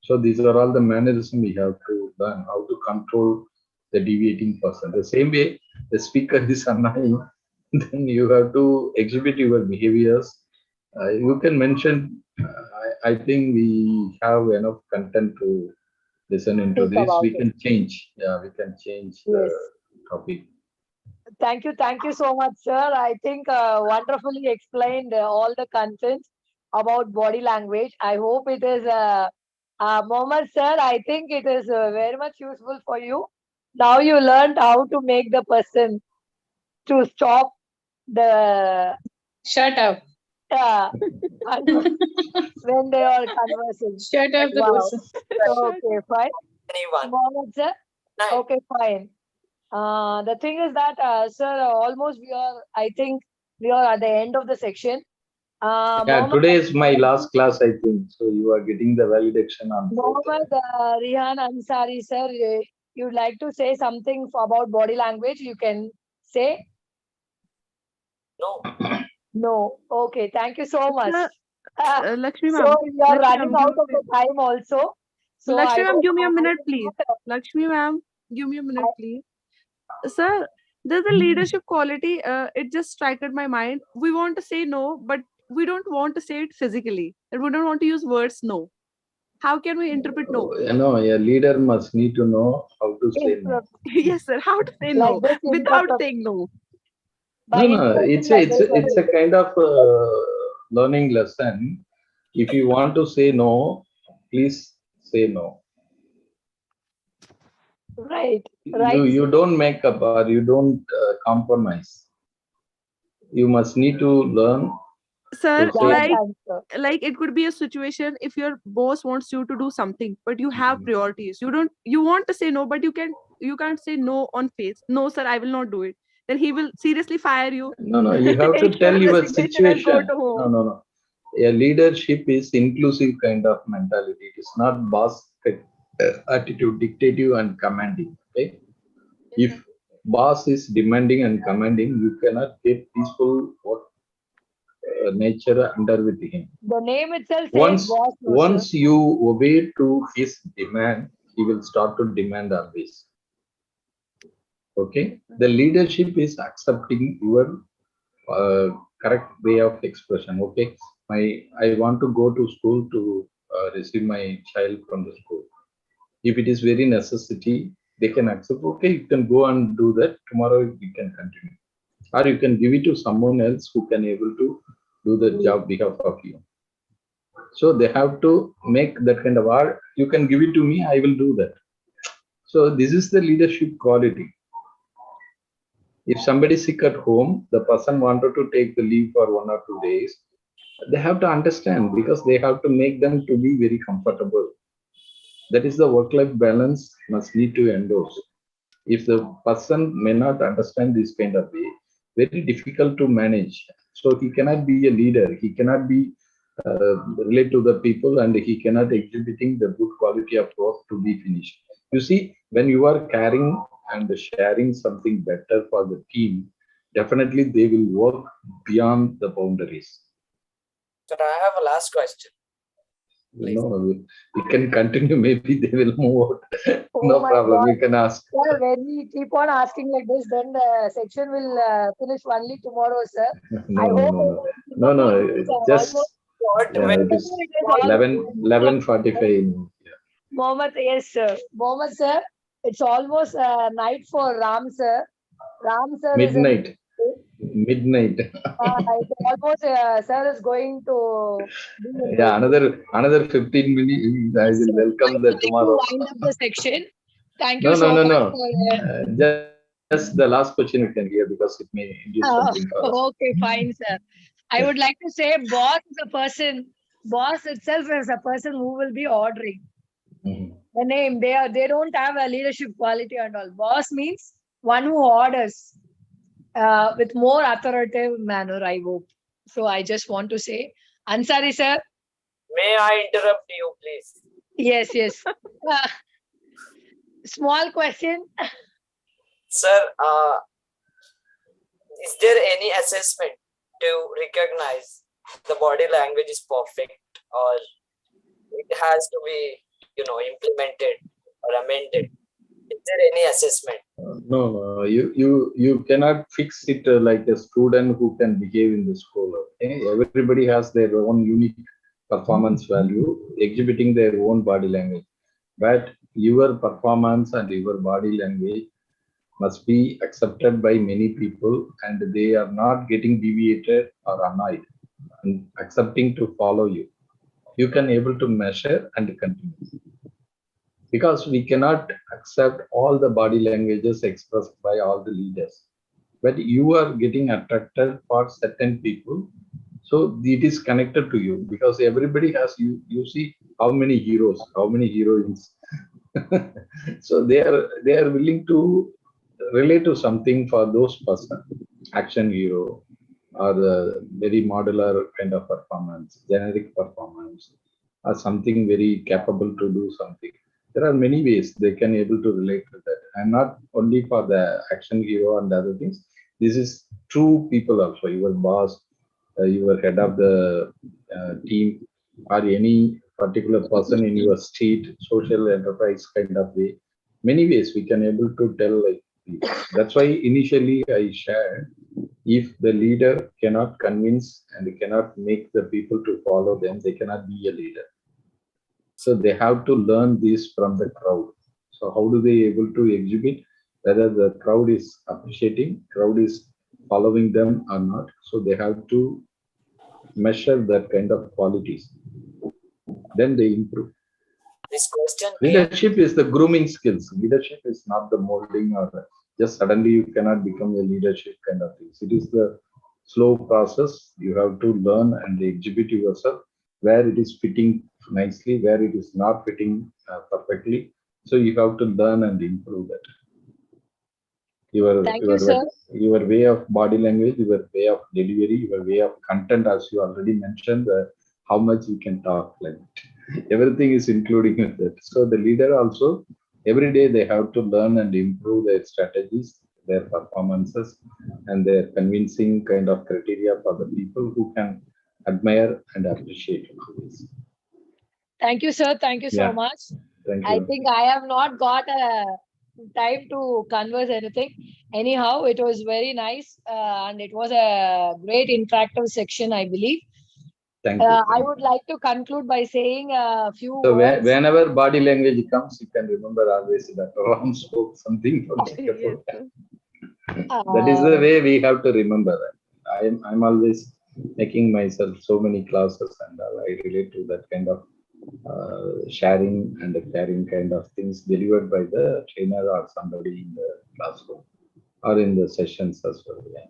[SPEAKER 2] So these are all the mannerism we have to learn, how to control the deviating person. The same way the speaker is annoying, then you have to exhibit your behaviors. You can mention, I think we have enough content to listen into this. We can change. Yeah, we can change the topic.
[SPEAKER 3] Thank you so much, sir. I think wonderfully explained all the contents about body language. I hope it is, Mohammed sir, I think it is very much useful for you. Now you learned how to make the person to stop the
[SPEAKER 6] Shut up.
[SPEAKER 3] when they are conversing.
[SPEAKER 6] Shut up the
[SPEAKER 3] Wow.
[SPEAKER 6] person.
[SPEAKER 3] Okay, fine.
[SPEAKER 7] Anyone.
[SPEAKER 3] Mohammed sir. Okay, fine. The thing is that, sir, almost I think we are at the end of the section.
[SPEAKER 2] Yeah, today is my last class, I think. So you are getting the validation on
[SPEAKER 3] Mohammed Rehan Ansari, sir, you'd like to say something about body language? You can say.
[SPEAKER 7] No.
[SPEAKER 3] No. Okay, thank you so much.
[SPEAKER 5] Lakshmi
[SPEAKER 3] So
[SPEAKER 5] ma'am.
[SPEAKER 3] we are running out of the time also. So
[SPEAKER 5] Lakshmi
[SPEAKER 3] I
[SPEAKER 5] ma'am,
[SPEAKER 3] hope
[SPEAKER 5] give me a
[SPEAKER 3] I
[SPEAKER 5] minute,
[SPEAKER 3] will
[SPEAKER 5] please.
[SPEAKER 3] not-
[SPEAKER 5] Lakshmi ma'am, give me a minute, please. Sir, there's a leadership quality. It just struck my mind. We want to say no, but we don't want to say it physically, and we don't want to use words no. How can we interpret no?
[SPEAKER 2] A leader must need to know how to say no.
[SPEAKER 5] Yes, sir. How to say
[SPEAKER 3] Like
[SPEAKER 5] no
[SPEAKER 3] this
[SPEAKER 5] without
[SPEAKER 3] interpret-
[SPEAKER 5] saying no?
[SPEAKER 3] by
[SPEAKER 2] No,
[SPEAKER 3] interpreting
[SPEAKER 2] it's a kind of learning lesson. If you want to say no, please say no.
[SPEAKER 3] Right. Right.
[SPEAKER 2] You don't make up or you don't compromise. You must need to learn
[SPEAKER 5] Sir,
[SPEAKER 2] to say,
[SPEAKER 3] That answer.
[SPEAKER 5] like it could be a situation if your boss wants you to do something, but you have priorities. You want to say no, but you can't say no on face. No, sir, I will not do it. Then he will seriously fire you.
[SPEAKER 2] no, you have to
[SPEAKER 5] Take
[SPEAKER 2] tell
[SPEAKER 5] your
[SPEAKER 2] your
[SPEAKER 5] resignation and go
[SPEAKER 2] situation.
[SPEAKER 5] to home.
[SPEAKER 2] No. A leadership is inclusive kind of mentality. It is not boss attitude, dictative and commanding. Okay, if boss is demanding and commanding, you cannot get peaceful work nature under with him.
[SPEAKER 3] The name itself says
[SPEAKER 2] Once
[SPEAKER 3] boss, no, sir.
[SPEAKER 2] once you obey to his demand, he will start to demand always. Okay, the leadership is accepting your correct way of expression. Okay, I want to go to school to receive my child from the school. If it is very necessity, they can accept. Okay, you can go and do that. Tomorrow we can continue, or you can give it to someone else who can able to do the job behalf of you. So they have to make that kind of art. You can give it to me, I will do that. So this is the leadership quality. If somebody is sick at home, the person wanted to take the leave for 1 or 2 days, they have to understand because they have to make them to be very comfortable. That is the work-life balance must need to endorse. If the person may not understand this kind of way, very difficult to manage. So he cannot be a leader. He cannot be relate to the people, and he cannot exhibiting the good quality of work to be finished. You see, when you are caring and sharing something better for the team, definitely they will work beyond the boundaries.
[SPEAKER 7] So I have a last question.
[SPEAKER 2] You know, we can continue. Maybe they will move out. No
[SPEAKER 3] my
[SPEAKER 2] problem.
[SPEAKER 3] God.
[SPEAKER 2] You can ask.
[SPEAKER 3] Sir, when we keep on asking like this, then the section will finish only tomorrow, sir. I hope
[SPEAKER 2] No. Just
[SPEAKER 7] What
[SPEAKER 2] yeah,
[SPEAKER 7] when
[SPEAKER 2] it is 11:45.
[SPEAKER 3] Mohammed, yes, sir. Mohammed, sir, it's almost night for Ram, sir. Ram, sir,
[SPEAKER 2] Midnight.
[SPEAKER 3] it's almost, sir is going to.
[SPEAKER 2] Yeah, another 15 minutes. I will welcome the tomorrow.
[SPEAKER 3] Wind up the section. Thank
[SPEAKER 2] No,
[SPEAKER 3] you so much.
[SPEAKER 2] no.
[SPEAKER 3] For,
[SPEAKER 2] Just the last question you can hear because it may induce something for us.
[SPEAKER 3] okay, fine, sir. I would like to say, boss is a person. Boss itself is a person who will be ordering.
[SPEAKER 2] Mhm.
[SPEAKER 3] The name they don't have a leadership quality and all. Boss means one who orders with more authoritative manner. I hope. So I just want to say, Ansari sir.
[SPEAKER 7] may I interrupt you, please?
[SPEAKER 3] Yes. Small question.
[SPEAKER 7] Sir, is there any assessment to recognize the body language is perfect, or it has to be, implemented or amended? Is there any assessment?
[SPEAKER 2] No. You cannot fix it like a student who can behave in the school. Okay? Everybody has their own unique performance value, exhibiting their own body language. But your performance and your body language must be accepted by many people, and they are not getting deviated or annoyed and accepting to follow you. You can able to measure and continue, because we cannot accept all the body languages expressed by all the leaders, but you are getting attracted for certain people, so it is connected to you because everybody has you see how many heroes, how many heroines. So they are willing to relate to something for those person, action hero or the very modular kind of performance, generic performance, or something very capable to do something. There are many ways they can able to relate to that, and not only for the action hero and other things. This is true people also. Your boss, your head of the team, or any particular person in your street, social enterprise kind of way. Many ways we can able to tell like that's why initially I shared, if the leader cannot convince and cannot make the people to follow them, they cannot be a leader. So they have to learn this from the crowd. So how do they able to exhibit whether the crowd is appreciating, crowd is following them or not? So they have to measure that kind of qualities. Then they improve.
[SPEAKER 7] this question came.
[SPEAKER 2] Leadership is the grooming skills. Leadership is not the molding or just suddenly you cannot become a leadership kind of things. It is the slow process. You have to learn and exhibit yourself where it is fitting nicely, where it is not fitting perfectly. So you have to learn and improve that.
[SPEAKER 3] Thank you, sir.
[SPEAKER 2] Your way of body language, your way of delivery, your way of content, as you already mentioned, how much you can talk, like everything is including with that. So the leader also, every day they have to learn and improve their strategies, their performances, and their convincing kind of criteria for the people who can admire and appreciate this.
[SPEAKER 3] Thank you, sir. Thank you so
[SPEAKER 2] Yeah.
[SPEAKER 3] much.
[SPEAKER 2] Thank
[SPEAKER 3] I
[SPEAKER 2] you.
[SPEAKER 3] think I have not got time to converse anything. Anyhow, it was very nice and it was a great interactive section, I believe.
[SPEAKER 2] Thank you.
[SPEAKER 3] I would like to conclude by saying a few
[SPEAKER 2] So
[SPEAKER 3] words.
[SPEAKER 2] whenever body language comes, you can remember always that Ram spoke something from
[SPEAKER 5] Yes,
[SPEAKER 2] Singapore.
[SPEAKER 5] sir.
[SPEAKER 2] That is the way we have to remember that. I'm always making myself so many classes and I relate to that kind of sharing and caring kind of things delivered by the trainer or somebody in the classroom or in the sessions as well. Yeah.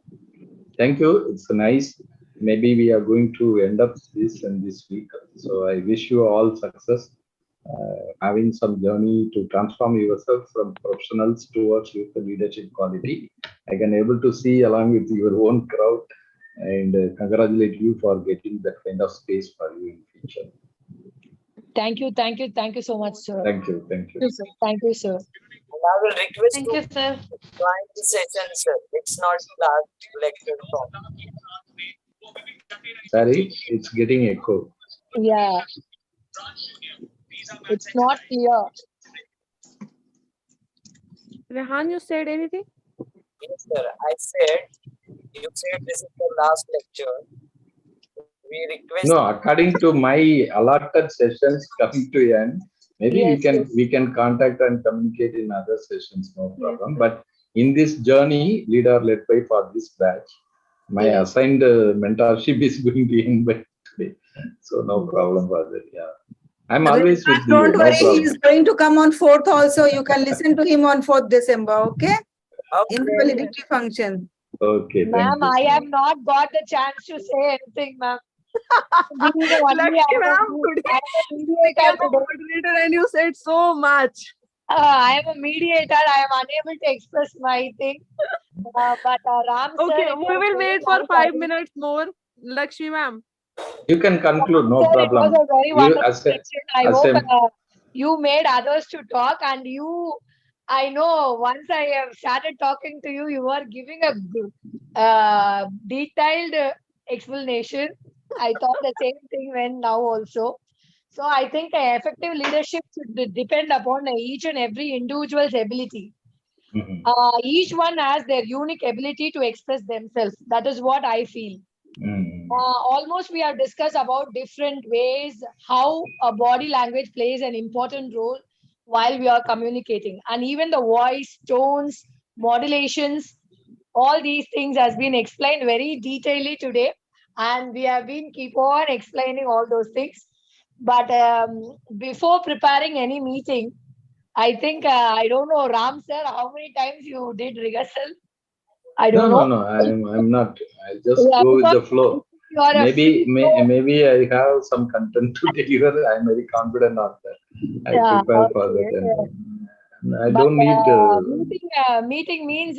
[SPEAKER 2] Thank you. It's nice. Maybe we are going to end up this in this week. So I wish you all success. Having some journey to transform yourself from professionals towards with the leadership quality. I can able to see along with your own crowd and congratulate you for getting that kind of space for you in future.
[SPEAKER 3] Thank you so much, sir.
[SPEAKER 2] Thank you.
[SPEAKER 3] Thank you, sir.
[SPEAKER 7] And I will request
[SPEAKER 4] Thank
[SPEAKER 7] to
[SPEAKER 4] you, sir.
[SPEAKER 7] join the session, sir. It's not last lecture from.
[SPEAKER 2] Sorry, it's getting echo.
[SPEAKER 3] Yeah. It's not clear.
[SPEAKER 5] Rehan, you said anything?
[SPEAKER 7] Yes, sir. I said, you said this is the last lecture. We request.
[SPEAKER 2] No, according to my allotted sessions coming to end, maybe
[SPEAKER 3] Yes,
[SPEAKER 2] we can contact and communicate in other sessions, no problem. But in this journey, leader led by for this batch, my assigned mentorship is going to end by today. So no problem for that. Yeah. I'm always with you.
[SPEAKER 1] Don't
[SPEAKER 2] No
[SPEAKER 1] worry,
[SPEAKER 2] problem.
[SPEAKER 1] he's going to come on 4th also. You can listen to him on 4th December, okay?
[SPEAKER 7] Okay.
[SPEAKER 1] In the validity function.
[SPEAKER 2] Okay,
[SPEAKER 3] ma'am, I have not got the chance to say anything, ma'am.
[SPEAKER 5] Lucky ma'am, today became a moderator and you said so much.
[SPEAKER 3] I am a mediator. I am unable to express my thing. But Ram sir,
[SPEAKER 5] Okay,
[SPEAKER 3] it
[SPEAKER 5] we
[SPEAKER 3] was
[SPEAKER 5] will
[SPEAKER 3] very
[SPEAKER 5] wait for
[SPEAKER 3] nice
[SPEAKER 5] 5
[SPEAKER 3] having-
[SPEAKER 5] minutes more. Lakshmi ma'am.
[SPEAKER 2] You can conclude, no
[SPEAKER 3] Sir,
[SPEAKER 2] problem.
[SPEAKER 3] It was a very
[SPEAKER 2] You
[SPEAKER 3] wonderful
[SPEAKER 2] as a,
[SPEAKER 3] section. I
[SPEAKER 2] as
[SPEAKER 3] hope
[SPEAKER 2] a,
[SPEAKER 3] you made others to talk, and I know once I have started talking to you, you are giving a detailed explanation. I thought the same thing when now also. So I think effective leadership should depend upon each and every individual's ability.
[SPEAKER 2] Mhm.
[SPEAKER 3] Each one has their unique ability to express themselves. That is what I feel.
[SPEAKER 2] Mhm.
[SPEAKER 3] Almost we have discussed about different ways how a body language plays an important role while we are communicating, and even the voice tones, modulations, all these things has been explained very detailedly today, and we have been keep on explaining all those things. But before preparing any meeting, I think I don't know, Ram sir, how many times you did rehearsal? I don't know.
[SPEAKER 2] No, I'm not. I just
[SPEAKER 3] Yeah,
[SPEAKER 2] go with the
[SPEAKER 3] because
[SPEAKER 2] flow.
[SPEAKER 3] you are a free flow.
[SPEAKER 2] Maybe I have some content to deliver. I'm very confident of that. I
[SPEAKER 3] Yeah,
[SPEAKER 2] prepare for
[SPEAKER 3] okay.
[SPEAKER 2] that. And I
[SPEAKER 3] But
[SPEAKER 2] don't need
[SPEAKER 3] meeting means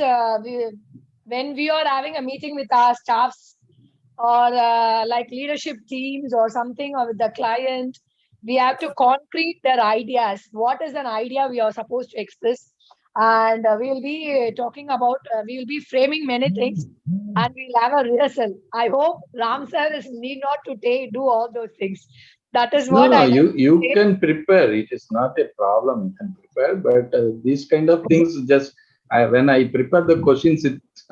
[SPEAKER 3] when we are having a meeting with our staffs or like leadership teams or something, or with the client, we have to concrete their ideas. What is an idea we are supposed to express? And we will be talking about, we will be framing many things, and we'll have a rehearsal. I hope Ram sir is need not to do all those things. That is what I like
[SPEAKER 2] you
[SPEAKER 3] to say.
[SPEAKER 2] can prepare. It is not a problem. You can prepare, but these kind of things just when I prepare the questions,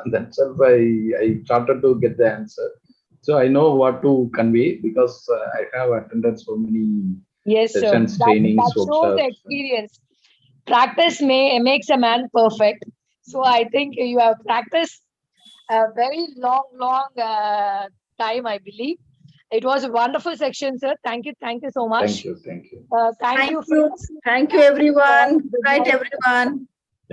[SPEAKER 2] themselves I started to get the answer. So I know what to convey because I have attended so many
[SPEAKER 3] Yes, sir.
[SPEAKER 2] sessions,
[SPEAKER 3] That
[SPEAKER 2] trainings,
[SPEAKER 3] shows the
[SPEAKER 2] workshops.
[SPEAKER 3] experience. Practice makes a man perfect. So I think you have practiced a very long time, I believe. It was a wonderful section, sir. Thank you. Thank you so much.
[SPEAKER 2] Thank you. Thank you.
[SPEAKER 3] Thank you.
[SPEAKER 1] Thank you, everyone. Good night, everyone.